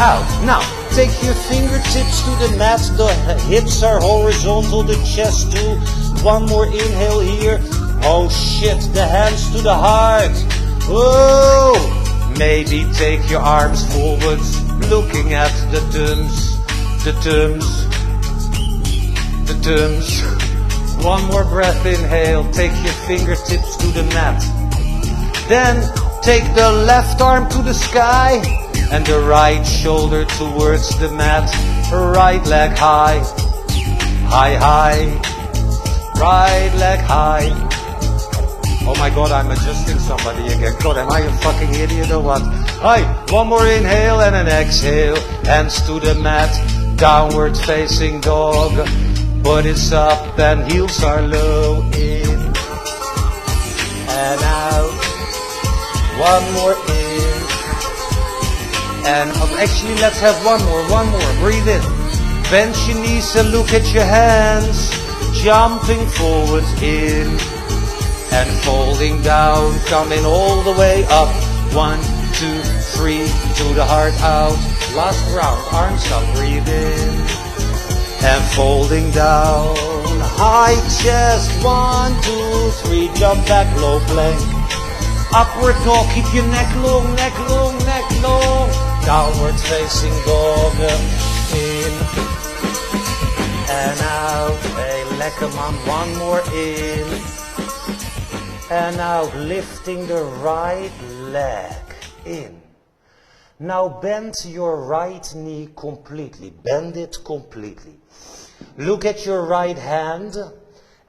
A: Out. Now, take your fingertips to the mat. The hips are horizontal, the chest too. One more inhale here. Oh shit, the hands to the heart. Whoa! Maybe take your arms forwards, looking at the thumbs. One more breath, inhale. Take your fingertips to the mat. Then take the left arm to the sky. And the right shoulder towards the mat. Right leg high. High. Right leg high. Oh my God, I'm adjusting somebody again. God, am I a fucking idiot or what? Hi, one more inhale and an exhale. Hands to the mat. Downward facing dog. Butt is up and heels are low. In. And out. One more in. And actually, let's have one more. Breathe in. Bend your knees and look at your hands. Jumping forward in. And folding down, coming all the way up. 1, 2, 3, to the heart out. Last round, arms up, breathe in. And folding down. High chest, 1, 2, 3, jump back, low plank. Upward dog, keep your neck long. Downward facing dog, in and out. Hey, lekker man, one more in and out, lifting the right leg in. Now bend your right knee completely, bend it completely. Look at your right hand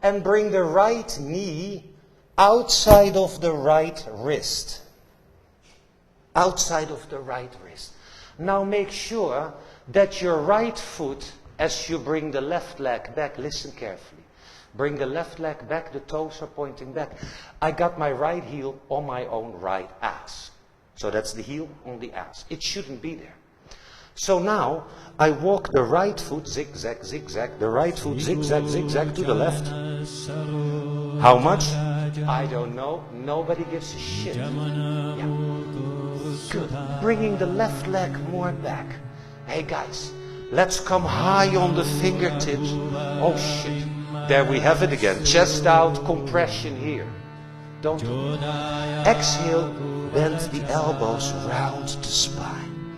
A: and bring the right knee outside of the right wrist. Outside of the right wrist. Now make sure that your right foot, as you bring the left leg back, listen carefully. Bring the left leg back, the toes are pointing back. I got my right heel on my own right ass. So that's the heel on the ass. It shouldn't be there. So now I walk the right foot zigzag, the right foot zigzag to the left. How much? I don't know. Nobody gives a shit. Yeah. Good. Bringing the left leg more back. Hey guys, let's come high on the fingertips. Oh shit. There we have it again. Chest out, compression here. Don't do it. Exhale, bend the elbows round the spine.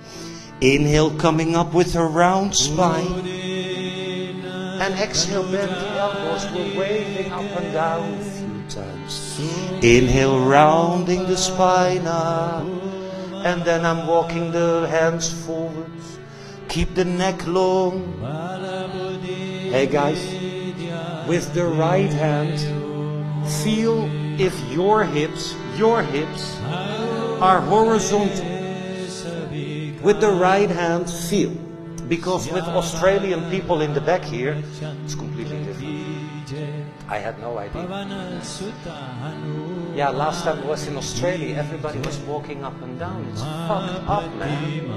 A: Inhale, coming up with a round spine. And exhale, bend the elbows. We're waving up and down a few times. Inhale, rounding the spine up. And then I'm walking the hands forwards. Keep the neck long. Hey guys, with the right hand, feel if your hips are horizontal. With the right hand, feel. Because with Australian people in the back here, it's completely different. I had no idea. Yeah, last time I was in Australia, everybody was walking up and down. It's fucked up, man.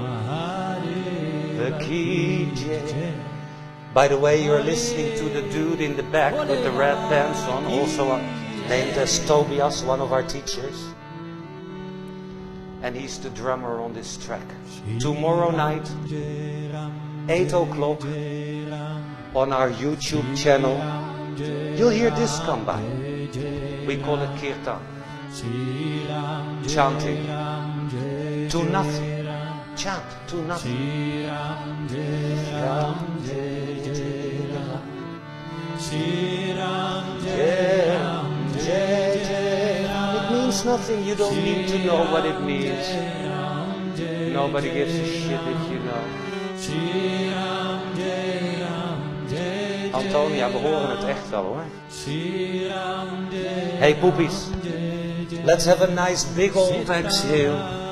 A: The KJ. By the way, you're listening to the dude in the back with the red pants on, also named as Tobias, one of our teachers. and he's the drummer on this track. Tomorrow night, 8 o'clock, on our YouTube channel, you'll hear this come by. We call it kirtan. Chanting to nothing. Chant to nothing. It means nothing, you don't need to know what it means. Nobody gives a shit if you know. Antonia, we horen het echt wel hoor. Hey poepies, let's have a nice big old exhale.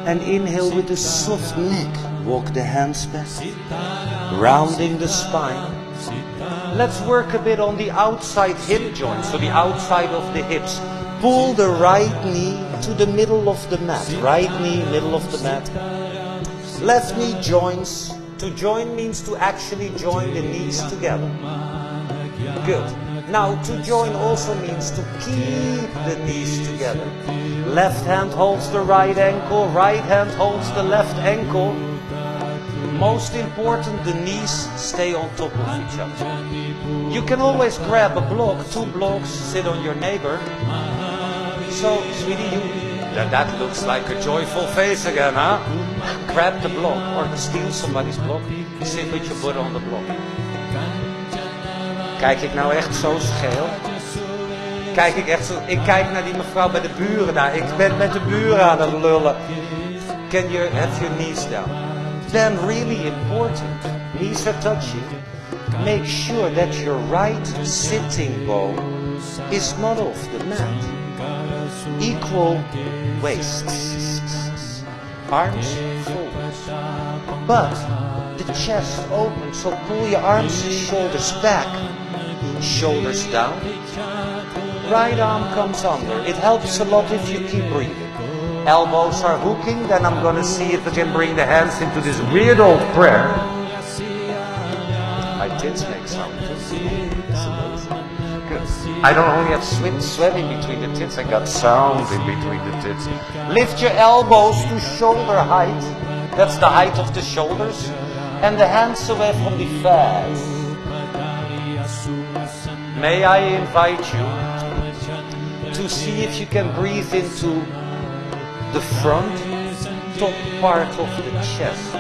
A: And inhale with a soft neck. Walk the hands back, rounding the spine. Let's work a bit on the outside hip joint, so the outside of the hips. Pull the right knee to the middle of the mat. Right knee, middle of the mat. Left knee joins. To join means to actually join the knees together. Good. Now to join also means to keep the knees together. Left hand holds the right ankle, right hand holds the left ankle. Most important, the knees stay on top of each other. You can always grab a block, 2 blocks, sit on your neighbor. So, sweetie, that looks like a joyful face again, huh? Grab the block or steal somebody's block. Sit with your butt on the block. Kijk ik nou echt zo scheel? Kijk ik echt zo... Ik kijk naar die mevrouw bij de buren daar. Ik ben met de buren aan het lullen. Can you have your knees down? Then really important, knees are touching. Make sure that your right sitting bone is not off the mat. Equal waists. Arms forward. But the chest open, so pull your arms and shoulders back. Shoulders down. Right arm comes under. It helps a lot if you keep breathing. Elbows are hooking, then I'm going to see if I can bring the hands into this weird old prayer. My tits make sound. Good. I don't only have sweat in between the tits, I got sound in between the tits. Lift your elbows to shoulder height. That's the height of the shoulders. And the hands away from the thighs. May I invite you to see if you can breathe into the front top part of the chest.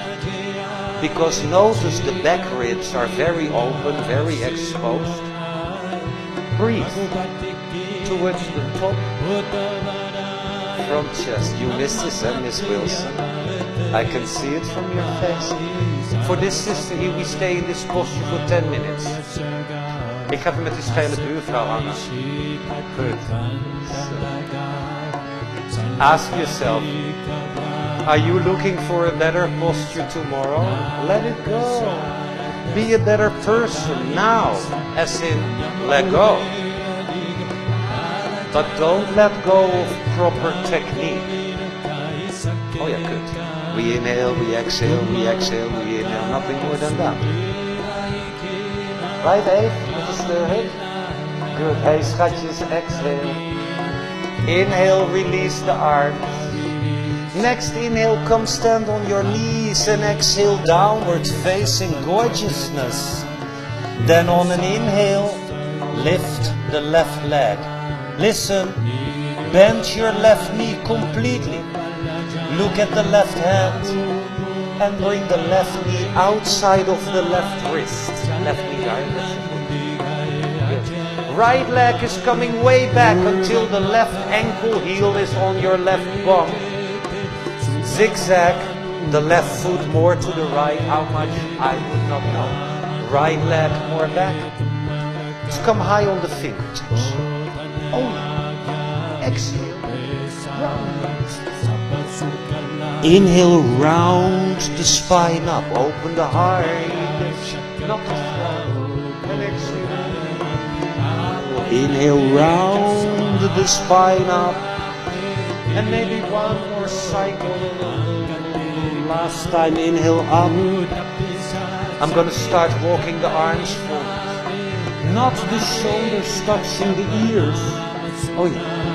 A: Because notice the back ribs are very open, very exposed. Breathe towards the top front chest. You missed this, Miss Wilson. I can see it from your face. For this sister here, we stay in this posture for 10 minutes. Ik ga even met die schele buurvrouw hangen. Good. Ask yourself, are you looking for a better posture tomorrow? Let it go. Be a better person now, as in, let go. But don't let go of proper technique. Oh yeah, good. We inhale, we exhale, we exhale, we inhale, nothing more than that. Right, Eve? Met de stirhut? Good. Hey, schatjes, exhale. Inhale, release the arms. Next inhale, come stand on your knees and exhale downward facing gorgeousness. Then on an inhale, lift the left leg. Listen, bend your left knee completely. Look at the left hand and bring the left knee outside of the left wrist. Left knee direction. Right leg is coming way back until the left ankle heel is on your left bum. Zigzag, the left foot more to the right. How much? I would not know. Right leg more back. Let's come high on the fingertips. Oh yeah. Exhale. Round. Inhale, round the spine up. Open the heart. Not the front. And exhale. Inhale, round the spine up. And maybe one more cycle. Last time, inhale up. I'm going to start walking the arms forward. Not the shoulders touching the ears. Oh yeah.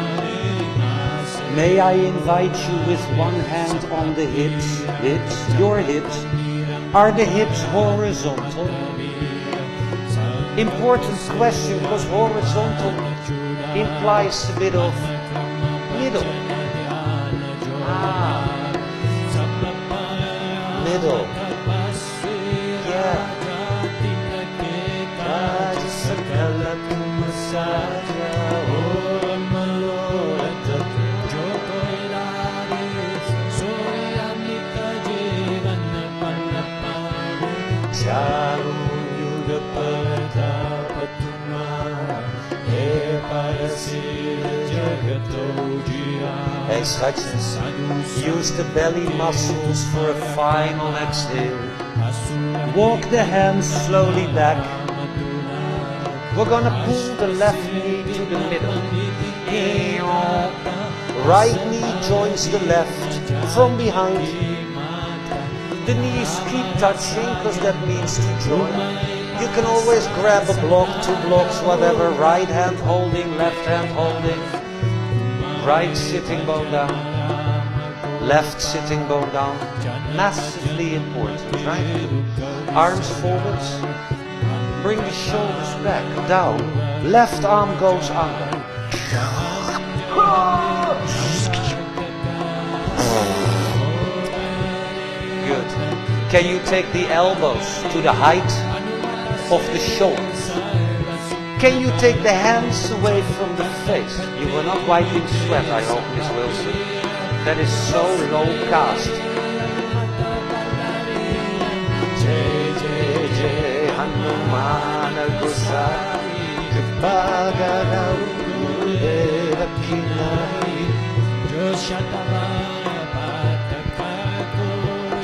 A: May I invite you with one hand on the hips, your hips. Are the hips horizontal? Important question, because horizontal implies a bit of middle. Middle. Yeah. Hey schatjes, use the belly muscles for a final exhale. Walk the hands slowly back. We're gonna pull the left knee to the middle. Right knee joins the left from behind. The knees keep touching because that means to join. You can always grab a block, 2 blocks, whatever. Right hand holding, left hand holding. Right sitting bone down. Left sitting bone down. Massively important, right? Arms forwards. Bring the shoulders back, down. Left arm goes under. Good. Can you take the elbows to the height of the shoulders? Can you take the hands away from the face? You were not wiping sweat, I hope, Miss Wilson. That is so low cast.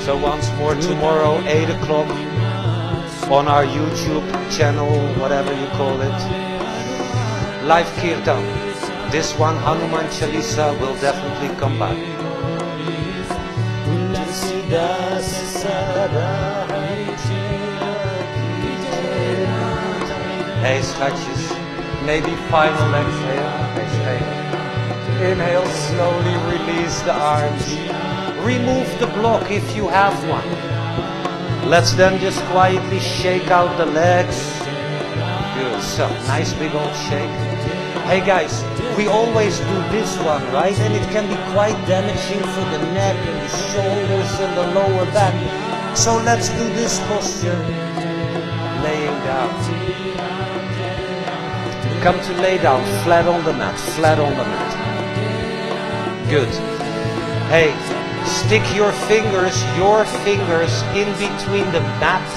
A: So once more tomorrow, 8 o'clock, on our YouTube channel, whatever you call it, live kirtan. This one, Hanuman Chalisa, will definitely come back. Hey schatjes, maybe final exhale. Inhale, slowly release the arms. Remove the block if you have one. Let's then just quietly shake out the legs. Good, so nice big old shake. Hey guys, we always do this one, right? And it can be quite damaging for the neck and the shoulders and the lower back. So let's do this posture. Laying down. Come to lay down, flat on the mat, flat on the mat. Good. Hey, stick your fingers in between the mat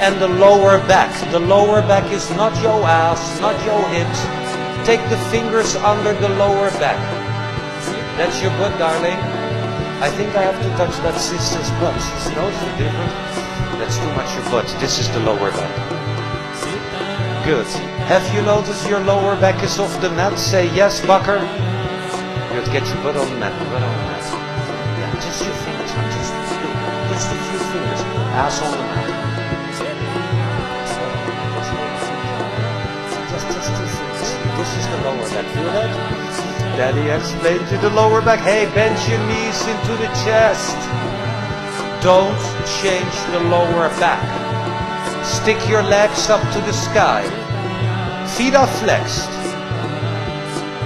A: and the lower back. The lower back is not your ass, not your hips. Take the fingers under the lower back. That's your butt, darling. I think I have to touch that sister's butt. She knows the difference. That's too much your butt. This is the lower back. Good. Have you noticed your lower back is off the mat? Say yes, Bakker. Good. Get your butt on the mat. Butt on the mat. Yeah, just your fingers. Just a few fingers. Ass on the mat. Just 2 fingers. This is the lower back. Feel that? Daddy explained to the lower back. Hey, bend your knees into the chest. Don't change the lower back. Stick your legs up to the sky. Feet are flexed.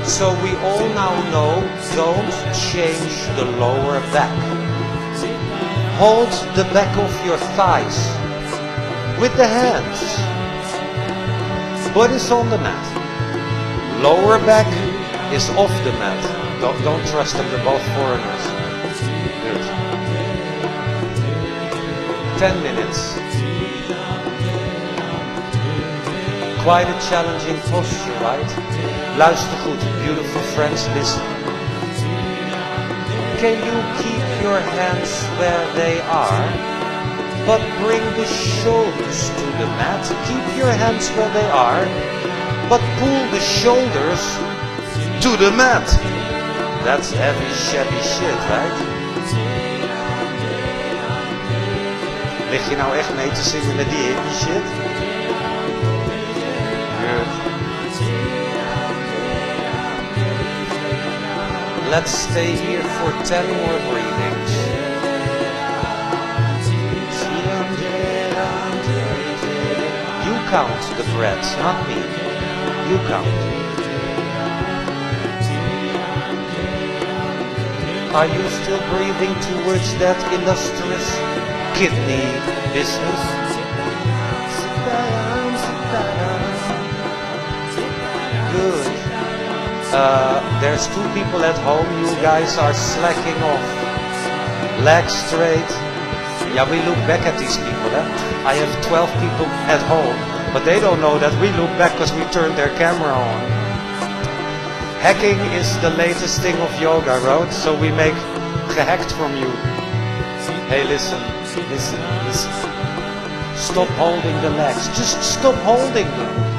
A: So we all now know, don't change the lower back. Hold the back of your thighs with the hands. Butt is on the mat. Lower back is off the mat. Don't trust them, they're both foreigners. Good. 10 minutes. Quite a challenging posture, right? Luister goed, beautiful friends, listen. Can you keep your hands where they are, but bring the shoulders to the mat? Keep your hands where they are, but pull the shoulders to the mat. That's heavy, shabby shit, right? Lig je nou echt mee te zingen met die hippie shit? Good. let's stay here for 10 more breathings. You count the breaths, not me. You count. Are you still breathing towards that illustrious kidney business? Good. There's 2 people at home. You guys are slacking off. Legs straight. Yeah, we look back at these people. I have 12 people at home, but they don't know that we look back because we turned their camera on. Hacking is the latest thing of yoga, right? So we make gehacked from you. Hey, listen. Stop holding the legs. Just stop holding them.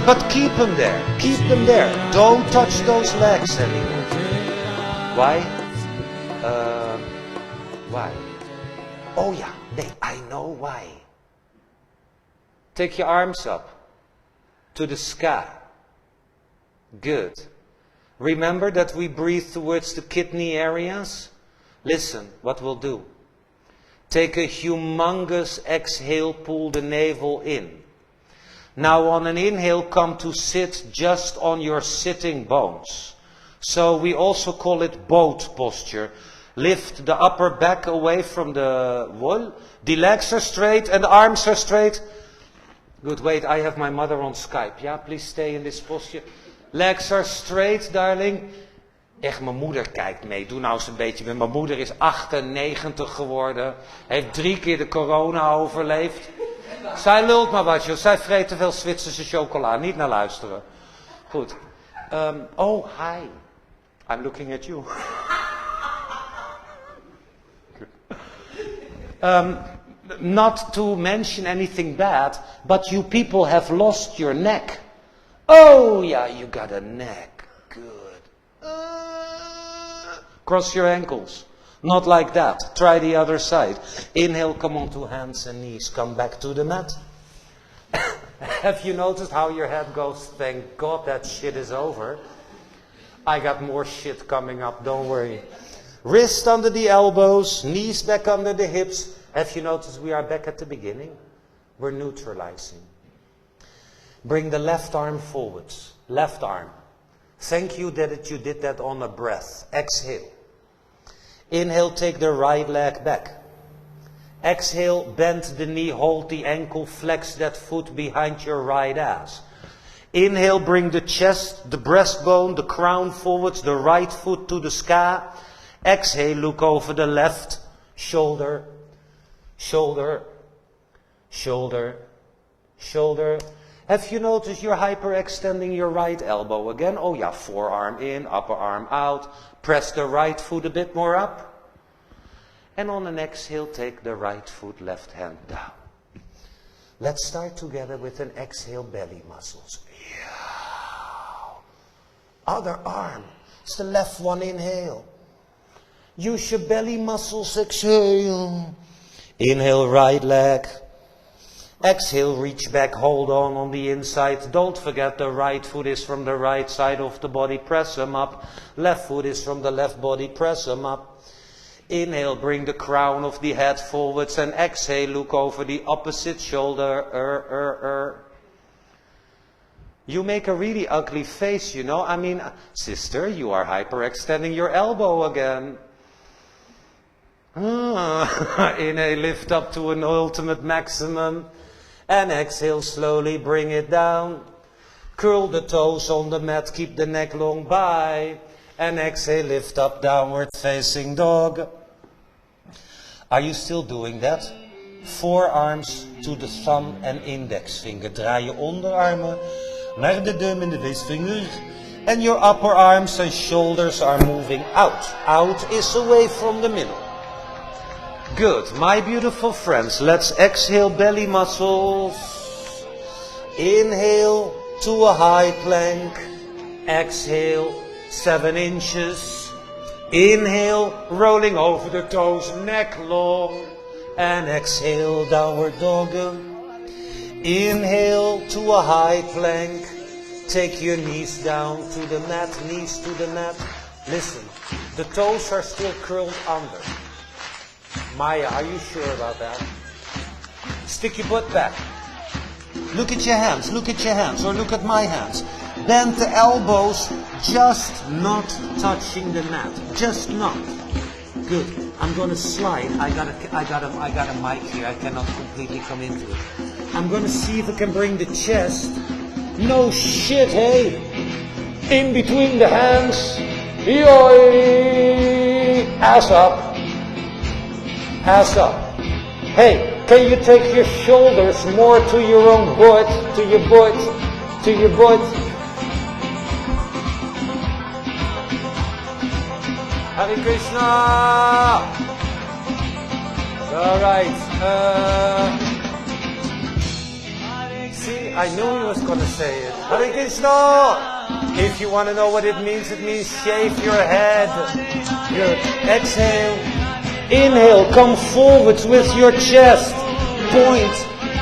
A: But keep them there. Keep them there. Don't touch those legs anymore. Why? Why? Oh yeah, I know why. Take your arms up to the sky. Good. Remember that we breathe towards the kidney areas? Listen, what we'll do. Take a humongous exhale, pull the navel in. Now on an inhale, come to sit just on your sitting bones. So we also call it boat posture. Lift the upper back away from the wall. The legs are straight and the arms are straight. Good, wait, I have my mother on Skype. Yeah, please stay in this posture. Legs are straight, darling. Echt, mijn moeder kijkt mee. Doe nou eens een beetje. Mijn moeder is 98 geworden. Heeft 3 keer de corona overleefd. Zij lult maar wat, joh. Zij vreet te veel Zwitserse chocola. Niet naar luisteren. Goed. Oh, hi. I'm looking at you. Not to mention anything bad, but you people have lost your neck. Oh, yeah, you got a neck. Good. Cross your ankles. Not like that. Try the other side. Inhale, come onto hands and knees. Come back to the mat. Have you noticed how your head goes, thank God that shit is over? I got more shit coming up, don't worry. Wrist under the elbows, knees back under the hips. Have you noticed we are back at the beginning? We're neutralizing. Bring the left arm forwards. Left arm. Thank you that you did that on a breath. Exhale. Inhale, take the right leg back. Exhale, bend the knee, hold the ankle, flex that foot behind your right ass. Inhale, bring the chest, the breastbone, the crown forwards, the right foot to the sky. Exhale, look over the left shoulder, shoulder, shoulder, shoulder. Have you noticed you're hyperextending your right elbow again? Oh yeah, forearm in, upper arm out. Press the right foot a bit more up. And on an exhale, take the right foot, left hand down. Let's start together with an exhale, belly muscles. Yeah. Other arm. It's the left one, inhale. Use your belly muscles, exhale. Inhale, right leg. Exhale, reach back, hold on the inside. Don't forget the right foot is from the right side of the body, press them up. Left foot is from the left body, press them up. Inhale, bring the crown of the head forwards and exhale, look over the opposite shoulder. You make a really ugly face, you know. I mean, sister, you are hyperextending your elbow again. Inhale, lift up to an ultimate maximum. And exhale, slowly bring it down. Curl the toes on the mat, keep the neck long by. And exhale, lift up, downward facing dog. Are you still doing that? Forearms to the thumb and index finger. Draai je onderarmen naar de duim en de wijsvinger. And your upper arms and shoulders are moving out. Out is away from the middle. Good, my beautiful friends, let's exhale belly muscles. Inhale to a high plank. Exhale 7 inches. Inhale, rolling over the toes, neck long. And exhale, downward dog. Inhale to a high plank. Take your knees down to the mat, knees to the mat. Listen, the toes are still curled under. Maya, are you sure about that? Stick your butt back. Look at your hands, or look at my hands. Bend the elbows, just not touching the mat. Just not. Good. I'm gonna slide. I got a mic here. I cannot completely come into it. I'm gonna see if I can bring the chest. No shit, hey! In between the hands. Yoi! Ass up. Ass up. Hey, can you take your shoulders more to your own butt, to your butt, to your butt? Hare Krishna! Alright, see, I knew he was gonna say it. Hare Krishna! If you want to know what it means shave your head. Good. Exhale. Inhale, come forwards with your chest. Point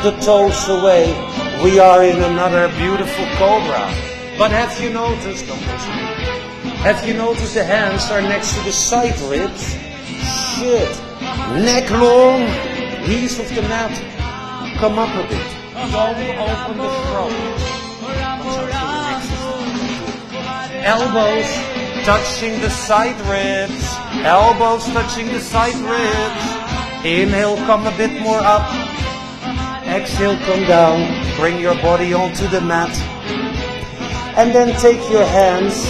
A: the toes away. We are in another beautiful cobra. But have you noticed, have you noticed the hands are next to the side ribs? Shit. Neck long. Knees of the mat. Come up a bit. Don't open the throat. Elbows touching the side ribs. Elbows touching the side ribs. Inhale, come a bit more up. Exhale, come down. Bring your body onto the mat. And then take your hands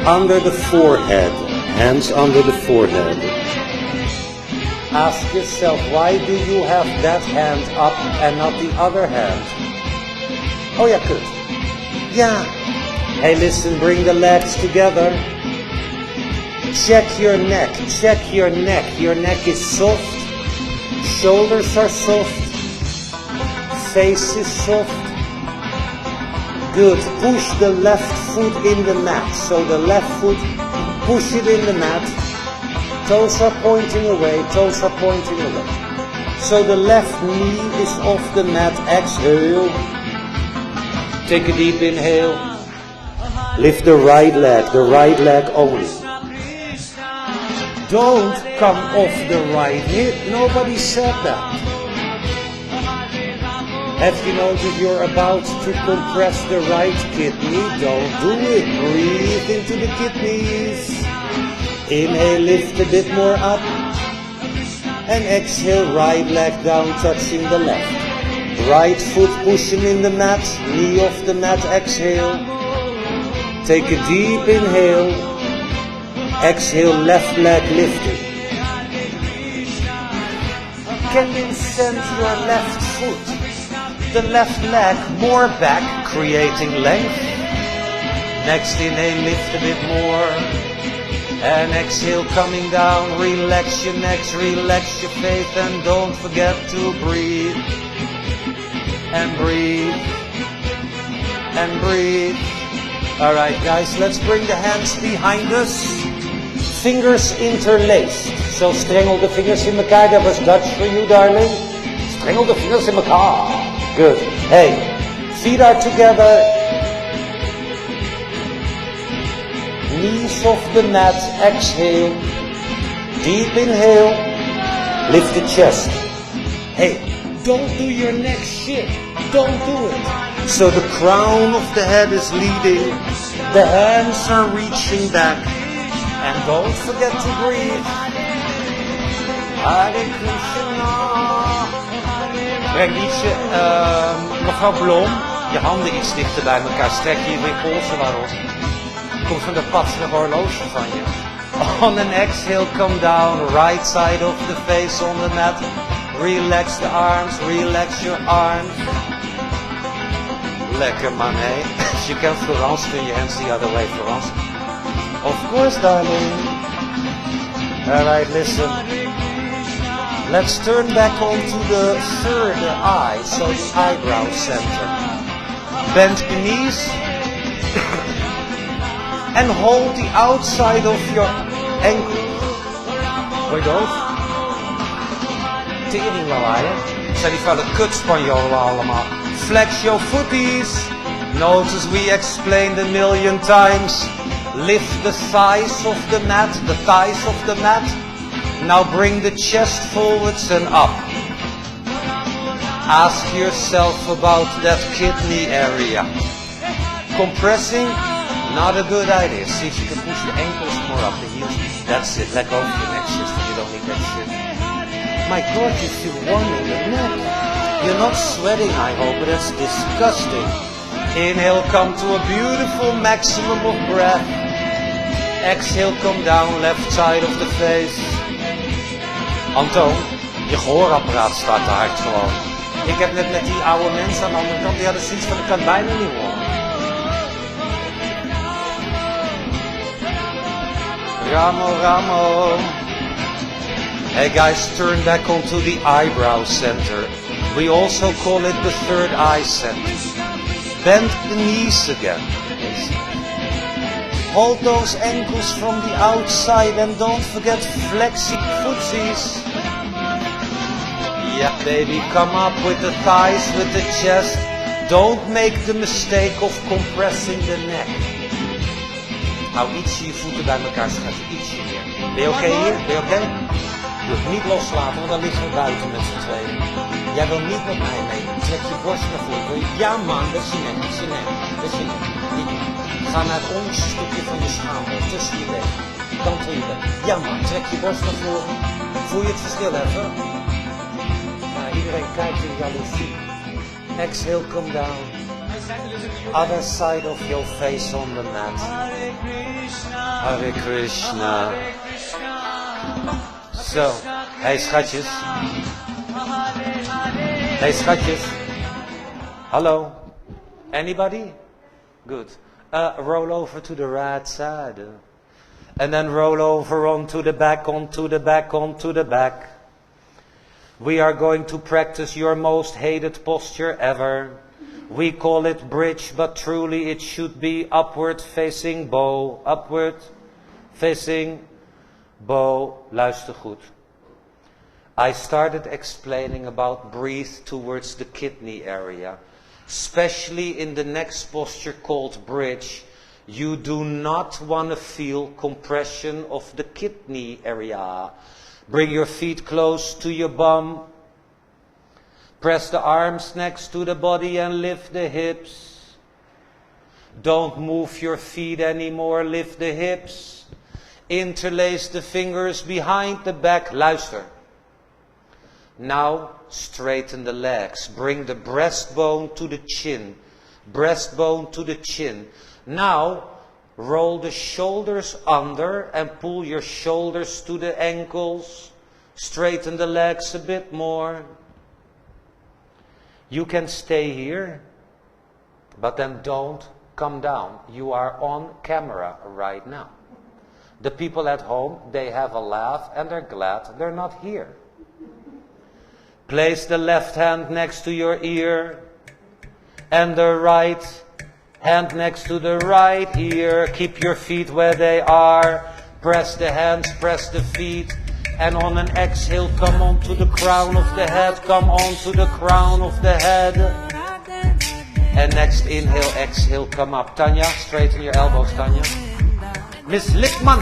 A: under the forehead. Hands under the forehead. Ask yourself, why do you have that hand up and not the other hand? Oh yeah, good. Yeah. Hey, listen, bring the legs together. Check your neck, check your neck. Your neck is soft. Shoulders are soft. Face is soft. Good. Push the left foot in the mat. So the left foot, push it in the mat. Toes are pointing away, toes are pointing away. So the left knee is off the mat. Exhale. Take a deep inhale. Lift the right leg only. Don't come off the right hip. Nobody said that. Have you noticed you're about to compress the right kidney? Don't do it. Breathe into the kidneys. Inhale, lift a bit more up. And exhale, right leg down, touching the left. Right foot pushing in the mat. Knee off the mat, exhale. Take a deep inhale. Exhale, left leg lifted. Can you send your left foot, the left leg, more back, creating length? Next inhale, lift a bit more. And exhale, coming down. Relax your necks, relax your face, and don't forget to breathe. And breathe. And breathe. Alright guys, let's bring the hands behind us. Fingers interlaced. So strangle the fingers in elkaar. That was Dutch for you, darling. Strangle the fingers in elkaar. Good. Hey, feet are together. Knees off the mat. Exhale. Deep inhale. Lift the chest. Hey, don't do your neck shit. Don't do it. So the crown of the head is leading. The hands are reaching back. And don't forget to breathe. Hare Krishna. Breng ietsje, mevrouw Blom, je handen iets dichter bij elkaar. Strek je weer polsen, waarom? Komt van de patsige horloge van je. On an exhale, come down. Right side of the face on the mat. Relax the arms, relax your arms. Lekker man, hé. If you can Florence, turn your hands the other way, Florence. Of course, darling. Alright, listen. Let's turn back onto the third eye, so the eyebrow center. Bend your knees. And hold the outside of your ankle. Hoor je dat? Tering lawaaien. Zijn die vuile kutspanjolen allemaal. Flex your footies. Notice we explained a million times. Lift the thighs of the mat, the thighs of the mat. Now bring the chest forwards and up. Ask yourself about that kidney area. Compressing, not a good idea. See if you can push the ankles more up, the heels. That's it, let go of your neck shift. You don't need that shit. My God, you feel warm in the neck. You're not sweating, I hope, but that's disgusting. Inhale, come to a beautiful maximum of breath. Exhale, come down, left side of the face. Antoon, je gehoorapparaat staat te hard gewoon. Ik heb net met die oude mensen aan de andere kant, die hadden zoiets van, ik kan bijna niet horen. Ramo, Ramo. Hey guys, turn back onto the eyebrow center. We also call it the third eye center. Bend the knees again. Hold those ankles from the outside and don't forget flexing footsies. Yeah, baby, come up with the thighs, with the chest. Don't make the mistake of compressing the neck. Hou ietsje je voeten bij elkaar, schatje, ietsje meer. Ben je oké hier? Ben je oké? Je hoeft niet loslaten, want dan liggen we buiten met z'n tweeën. Jij wil niet met mij mee. Trek je borst naar voren. Ja man, dat is je nek, dat is je nek, dat is je nek. Ga naar het onderste stukje van je schaamte, tussen je benen. Kantel je benen. Ja man, trek je borst naar voren. Voel je het verschil even? Nou, iedereen kijkt in jaloezie. Exhale, come down. Other side of your face on the mat. Hare Krishna. Zo, hey schatjes. Hey schatjes. Hallo. Anybody? Good. Roll over to the right side. And then roll over onto the back, onto the back, onto the back. We are going to practice your most hated posture ever. We call it bridge, but truly it should be upward facing bow. Upward facing bow. Luister goed. I started explaining about breathe towards the kidney area. Especially in the next posture called bridge, you do not want to feel compression of the kidney area. Bring your feet close to your bum. Press the arms next to the body and lift the hips. Don't move your feet anymore, lift the hips. Interlace the fingers behind the back. Luister. Now straighten the legs. Bring the breastbone to the chin. Breastbone to the chin. Now roll the shoulders under and pull your shoulders to the ankles. Straighten the legs a bit more. You can stay here, but then don't come down. You are on camera right now. The people at home, they have a laugh and they're glad they're not here. Place the left hand next to your ear and the right hand next to the right ear. Keep your feet where they are. Press the hands, press the feet. And on an exhale, come on to the crown of the head. Come on to the crown of the head. And next inhale, exhale, come up. Tanya, straighten your elbows, Tanya. Miss Lippman.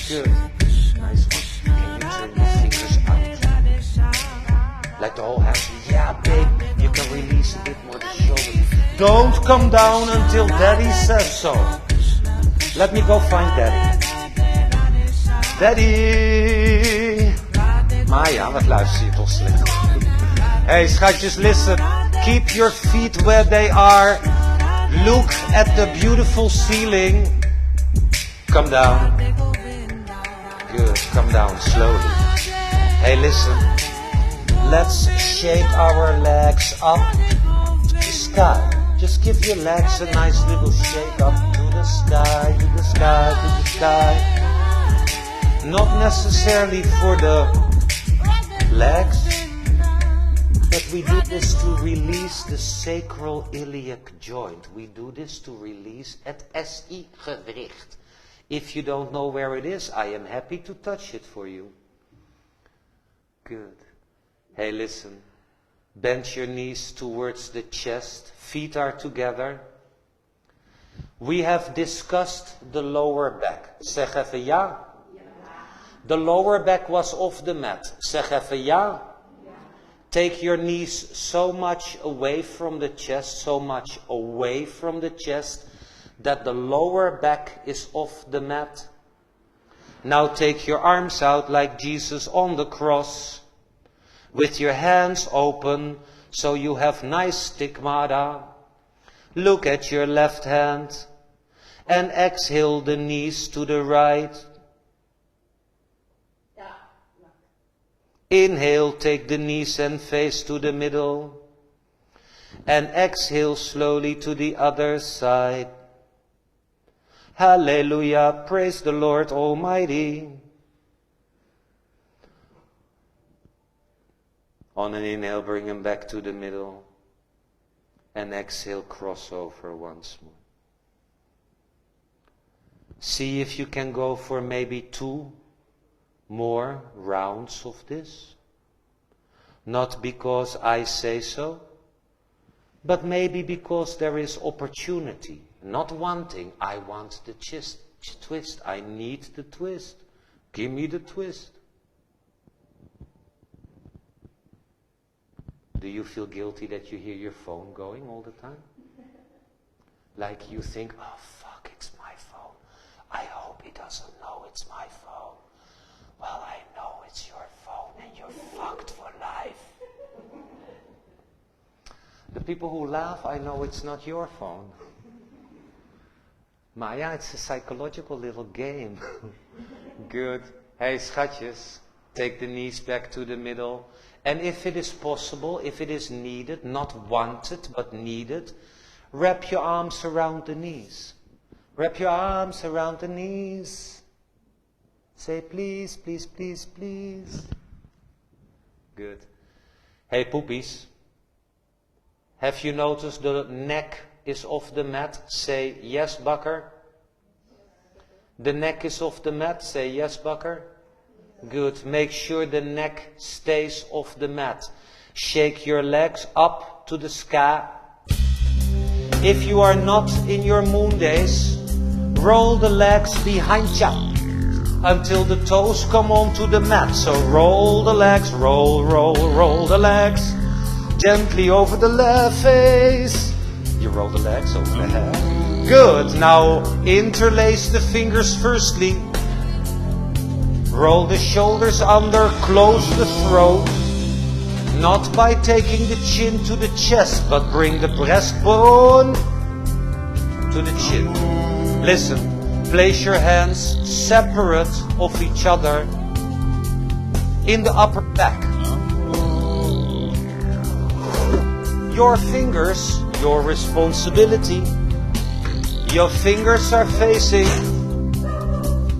A: Good. Nice one. Can you turn your fingers out? Like the whole hand. Yeah, babe. You can release a bit more the shoulders. Don't come down until Daddy says so. Let me go find Daddy. Daddy! Maya, wat luister je toch slecht? Hey schatjes, listen. Keep your feet where they are. Look at the beautiful ceiling. Come down. Good, come down slowly. Hey, listen. Let's shape our legs up to the sky. Just give your legs a nice little shake up to the sky, to the sky, to the sky. Not necessarily for the legs, but we do this to release the sacral iliac joint. We do this to release het SI gewricht. If you don't know where it is, I am happy to touch it for you. Good. Hey, listen. Bend your knees towards the chest. Feet are together. We have discussed the lower back. Zeg even ja. The lower back was off the mat. Zeg even ja. Take your knees so much away from the chest, so much away from the chest, that the lower back is off the mat. Now take your arms out like Jesus on the cross, with your hands open, so you have nice stigmata. Look at your left hand, and exhale the knees to the right. Inhale, take the knees and face to the middle. And exhale slowly to the other side. Hallelujah, praise the Lord Almighty. On an inhale, bring him back to the middle. And exhale, cross over once more. See if you can go for maybe 2 more rounds of this. Not because I say so, but maybe because there is opportunity. Not wanting, I want the twist. I need the twist. Give me the twist. Do you feel guilty that you hear your phone going all the time? Like you think, oh fuck, it's my phone. I hope he doesn't know it's my phone. Well, I know it's your phone and you're fucked for life. The people who laugh, I know it's not your phone. Maar ja, it's a psychological little game. Good. Hey, schatjes, take the knees back to the middle. And if it is possible, if it is needed, not wanted, but needed, wrap your arms around the knees. Wrap your arms around the knees. Say please, please, please, please. Good. Hey poopies. Have you noticed the neck is off the mat? Say yes, Bakker. The neck is off the mat. Say yes, Bakker. Good. Make sure the neck stays off the mat. Shake your legs up to the sky. If you are not in your moon days, roll the legs behind you until the toes come onto the mat. So roll the legs, roll, roll, roll the legs. Gently over the left face. You roll the legs over the head. Good. Now interlace the fingers firstly. Roll the shoulders under, close the throat. Not by taking the chin to the chest, but bring the breastbone to the chin. Listen, place your hands separate of each other in the upper back. Your fingers, your responsibility. Your fingers are facing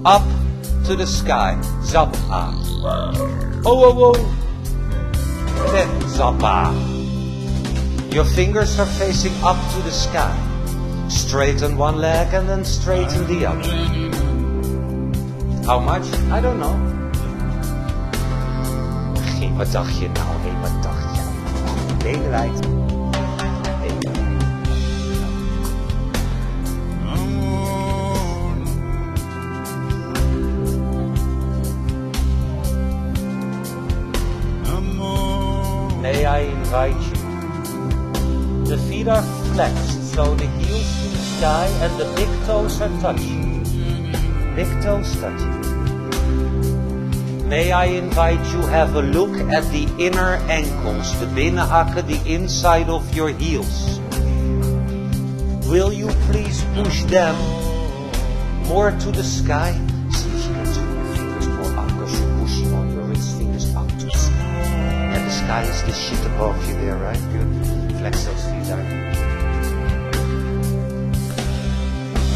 A: up to the sky. Zappa. Oh, oh, oh. Then zappa. Your fingers are facing up to the sky. Straighten one leg and then straighten the other. How much? I don't know. Wat dacht je nou? Hé, wat dacht je? Benen wijd. May I invite you? The feet are flexed, so the heels to the sky and the big toes are touching. Big toes touching. May I invite you have a look at the inner ankles, the binnenhakken, the inside of your heels. Will you please push them more to the sky? See if you can turn your fingers more up because you're pushing all your wrist fingers up to the sky. And the sky is the shit above you there, right? Good. Flex those feet out.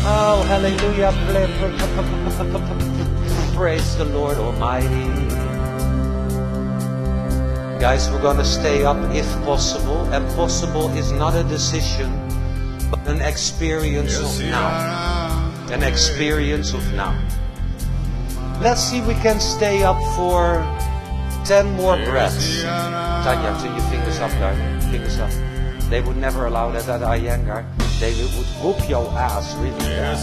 A: Oh, hallelujah. Praise the Lord Almighty. Guys, we're going to stay up if possible. And possible is not a decision, but an experience of now. An experience of now. Let's see if we can stay up for 10 more breaths. Tanya, turn your fingers up, darling. Fingers up. They would never allow that at Iyengar. They would whoop your ass really bad.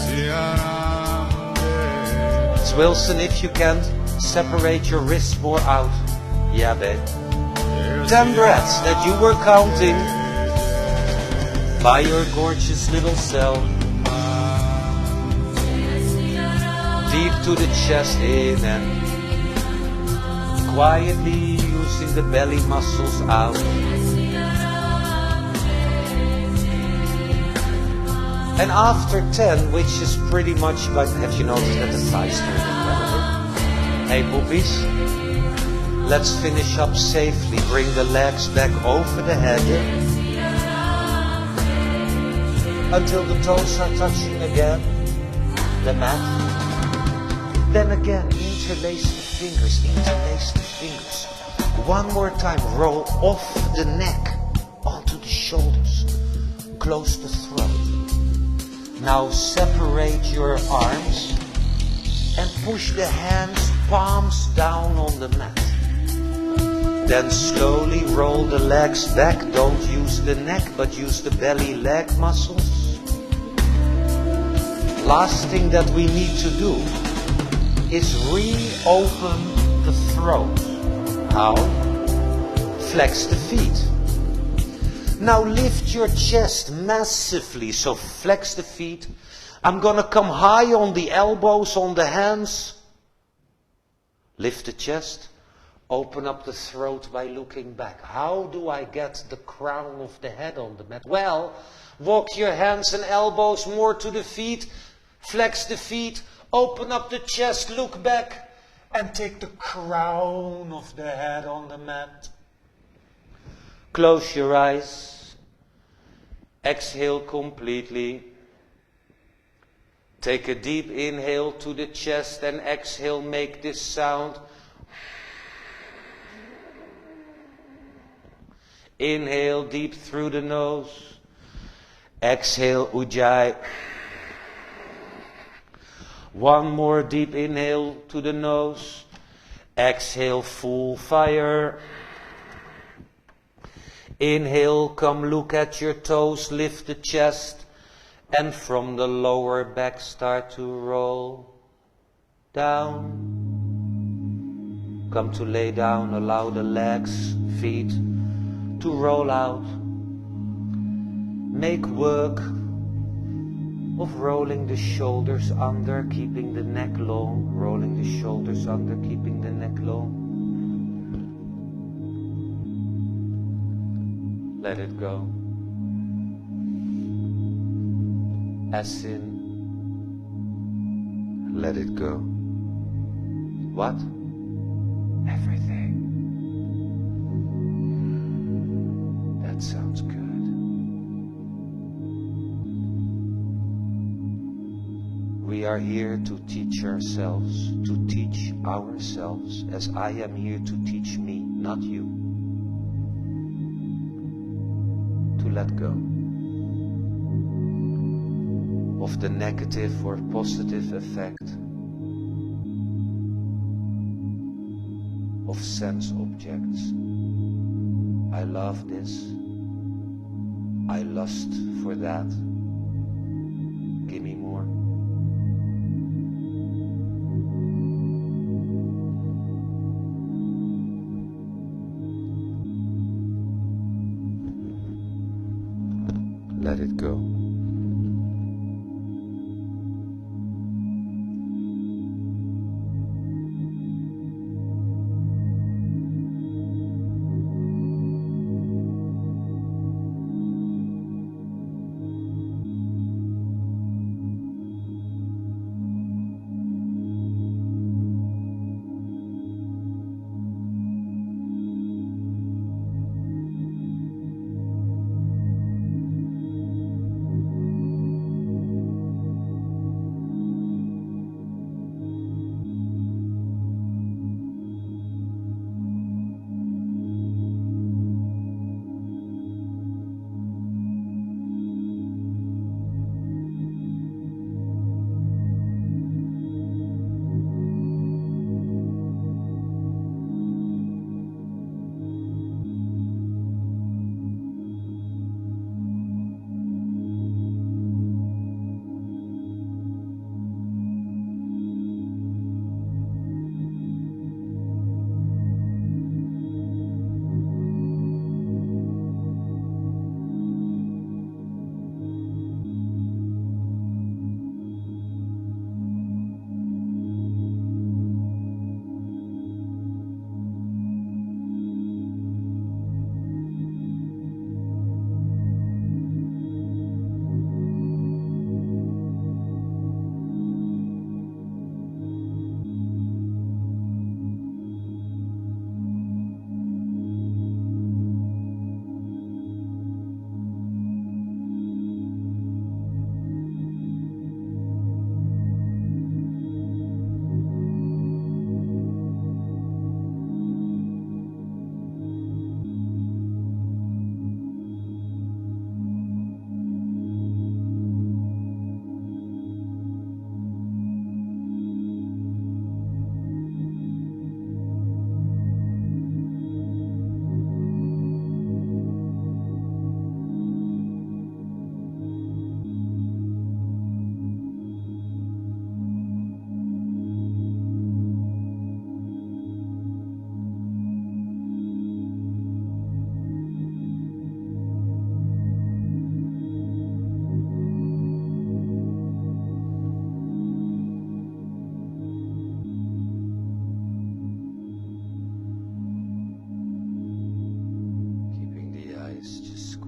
A: Wilson, if you can't, separate your wrists more out. Yeah, babe. 10 breaths that you were counting by your gorgeous little self. Deep to the chest, in and quietly using the belly muscles out. And after 10, which is pretty much, but have you noticed that the thighs turn irrelevant? Hey boobies, let's finish up safely. Bring the legs back over the head until the toes are touching again the mat. Then again, interlace the fingers. One more time, roll off the neck onto the shoulders. Close the throat. Now separate your arms and push the hands, palms down on the mat. Then slowly roll the legs back. Don't use the neck, but use the belly leg muscles. Last thing that we need to do is reopen the throat. How? Flex the feet. Now lift your chest massively, so flex the feet. I'm gonna come high on the elbows, on the hands. Lift the chest. Open up the throat by looking back. How do I get the crown of the head on the mat? Well, walk your hands and elbows more to the feet. Flex the feet. Open up the chest, look back, and take the crown of the head on the mat. Close your eyes. Exhale completely. Take a deep inhale to the chest and exhale, make this sound. Inhale deep through the nose. Exhale, Ujjayi. One more deep inhale to the nose. Exhale, full fire. Inhale, come look at your toes, lift the chest, and from the lower back start to roll down. Come to lay down, allow the legs, feet to roll out. Make work of rolling the shoulders under, keeping the neck long, rolling the shoulders under, keeping the neck long. Let it go. As in, let it go. What? Everything. That sounds good. We are here to teach ourselves, as I am here to teach me, not you. To let go of the negative or positive effect of sense objects. I love this. I lust for that. Give me more. Let it go.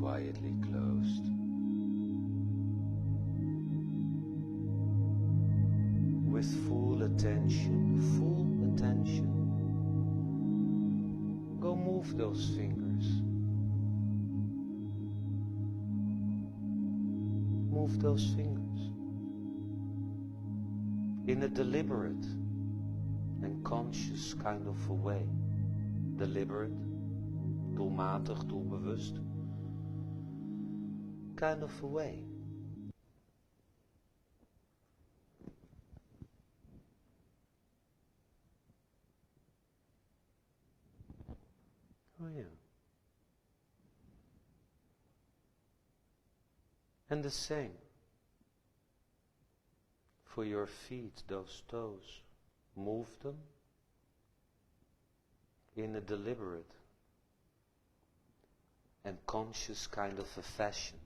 A: quietly closed. With full attention, go move those fingers. Move those fingers in a deliberate and conscious kind of a way. Deliberate, doelmatig, doelbewust kind of a way. Oh yeah. And the same for your feet, those toes. Move them in a deliberate and conscious kind of a fashion.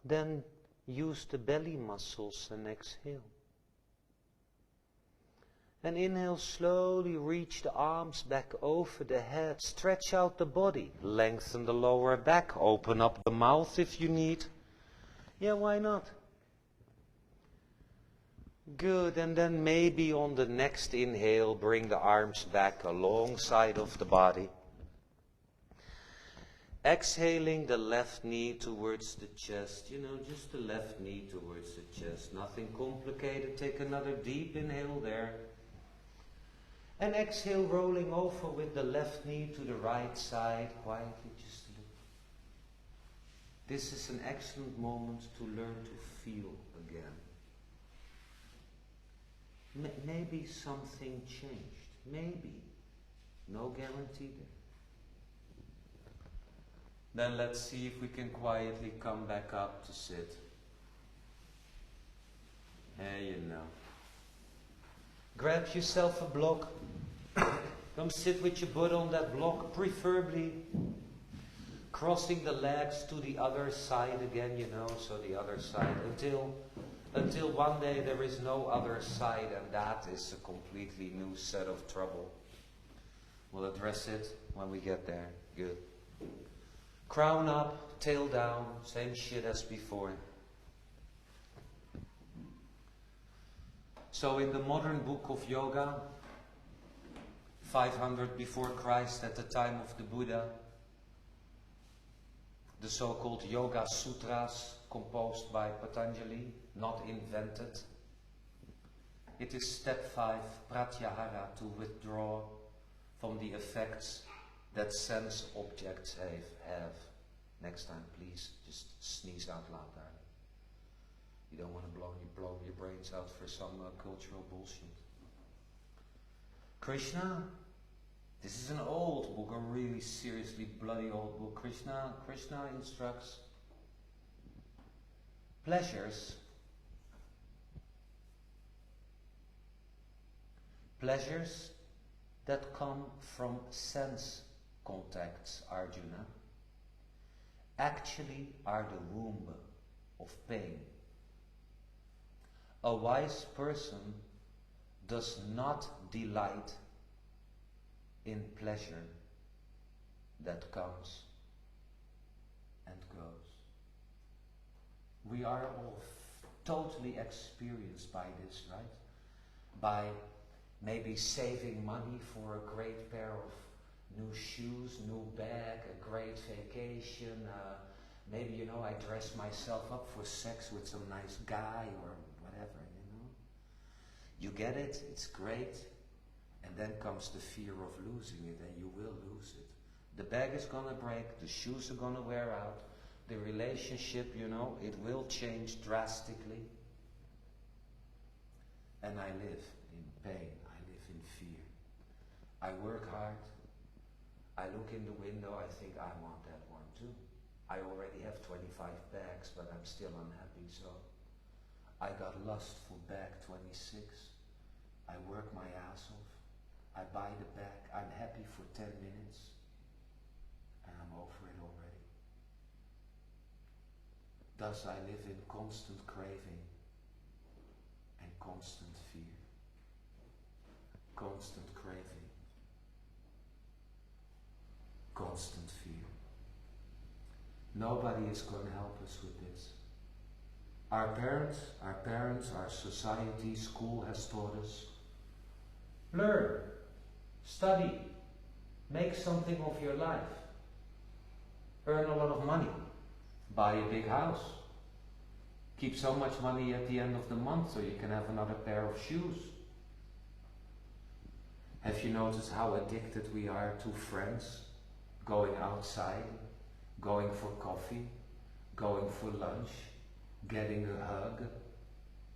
A: Then use the belly muscles and exhale. And inhale, slowly reach the arms back over the head. Stretch out the body. Lengthen the lower back. Open up the mouth if you need. Yeah, why not? Good. And then maybe on the next inhale, bring the arms back alongside of the body. Exhaling the left knee towards the chest. You know, just the left knee towards the chest. Nothing complicated. Take another deep inhale there. And exhale, rolling over with the left knee to the right side, quietly just a little. This is an excellent moment to learn to feel again. Maybe something changed. Maybe. No guarantee there. Then let's see if we can quietly come back up to sit. You know. Grab yourself a block. Come sit with your butt on that block, preferably crossing the legs to the other side again, you know, so the other side, until one day there is no other side, and that is a completely new set of trouble. We'll address it when we get there. Good. Crown up, tail down, same shit as before. So in the modern book of yoga, 500 before Christ, at the time of the Buddha, the so-called Yoga Sutras, composed by Patanjali, not invented. It is step 5, pratyahara, to withdraw from the effects that sense objects have. Next time, please, just sneeze out loud, darling. You don't want to blow your brains out for some cultural bullshit. Krishna, this is an old book, a really seriously bloody old book. Krishna instructs pleasures that come from sense contacts, Arjuna, actually are the womb of pain. A wise person does not delight in pleasure that comes and goes. We are all totally experienced by this, right? By maybe saving money for a great pair of new shoes, new bag, a great vacation. Maybe, you know, I dress myself up for sex with some nice guy or whatever, you know. You get it, it's great, and then comes the fear of losing it, and you will lose it. The bag is gonna break, the shoes are gonna wear out, the relationship, you know, it will change drastically. And I live in pain, I live in fear. I work hard, I look in the window, I think I want that one too. I already have 25 bags, but I'm still unhappy, so I got lustful bag 26. I work my ass off. I buy the bag. I'm happy for 10 minutes. And I'm over it already. Thus I live in constant craving and constant fear. constant craving, constant fear. Nobody is going to help us with this. Our parents, our society, school has taught us, learn, study, make something of your life, earn a lot of money, buy a big house, keep so much money at the end of the month so you can have another pair of shoes. Have you noticed how addicted we are to friends, going outside, going for coffee, going for lunch, getting a hug,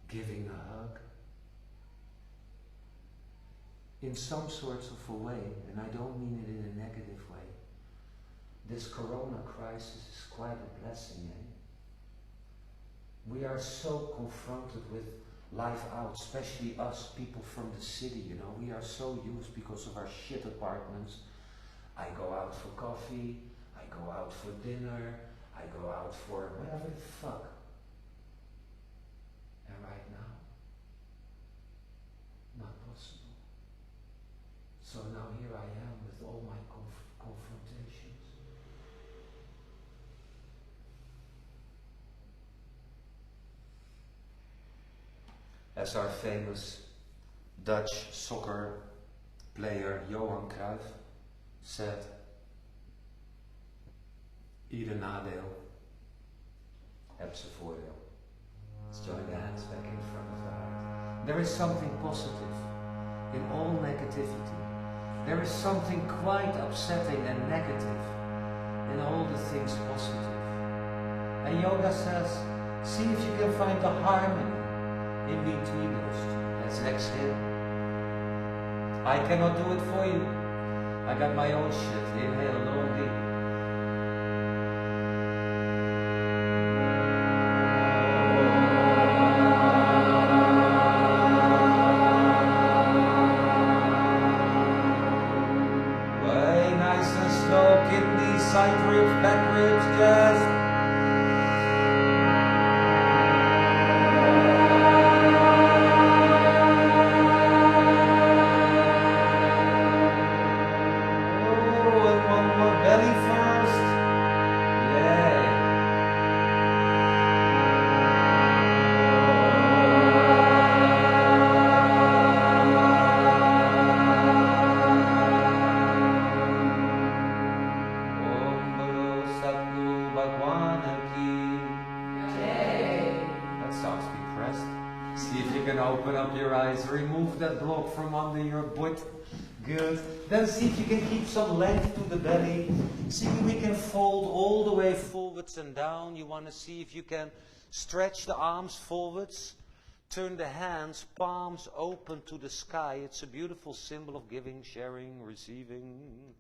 A: giving a hug? In some sorts of a way, and I don't mean it in a negative way, this corona crisis is quite a blessing, eh? We are so confronted with life out, especially us people from the city, you know. We are so used because of our shit apartments. I go out for coffee, I go out for dinner, I go out for whatever the fuck. And right now, not possible. So now here I am with all my confrontations. As our famous Dutch soccer player Johan Cruyff said, ieder nadeel heeft zijn voordeel. Let's join the hands back in front of the heart. There is something positive in all negativity. There is something quite upsetting and negative in all the things positive. And yoga says, see if you can find the harmony in between those two. Let's exhale. I cannot do it for you. I got my own shit. Inhale, low and deep. Way nice and slow. Kidneys, side ribs, back ribs, just. Remove that block from under your butt. Good. Then see if you can keep some length to the belly. See if we can fold all the way forwards and down. You want to see if you can stretch the arms forwards. Turn the hands, palms open to the sky. It's a beautiful symbol of giving, sharing, receiving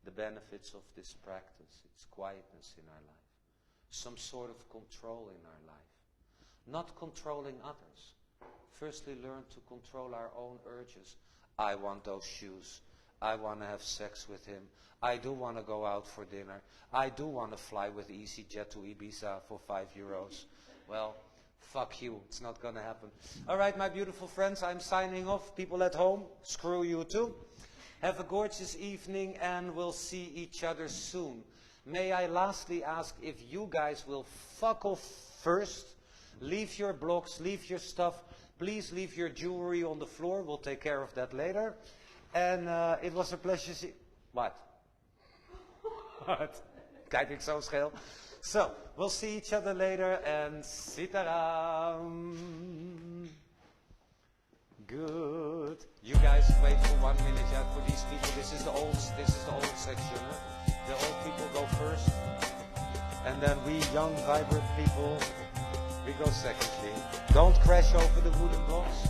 A: the benefits of this practice. It's quietness in our life. Some sort of control in our life. Not controlling others. Firstly, learn to control our own urges. I want those shoes. I want to have sex with him. I do want to go out for dinner. I do want to fly with EasyJet to Ibiza for €5. Well, fuck you. It's not going to happen. All right, my beautiful friends, I'm signing off. People at home, screw you too. Have a gorgeous evening and we'll see each other soon. May I lastly ask if you guys will fuck off first. Leave your blocks, leave your stuff. Please leave your jewelry on the floor. We'll take care of that later. And it was a pleasure see... What? What? Kijk ik zo scheel. So, we'll see each other later and sitaram. Good. You guys wait for 1 minute. Yeah, for these people, this is the old section. Huh? The old people go first. And then we young, vibrant people, we go secondly. Don't crash over the wooden blocks.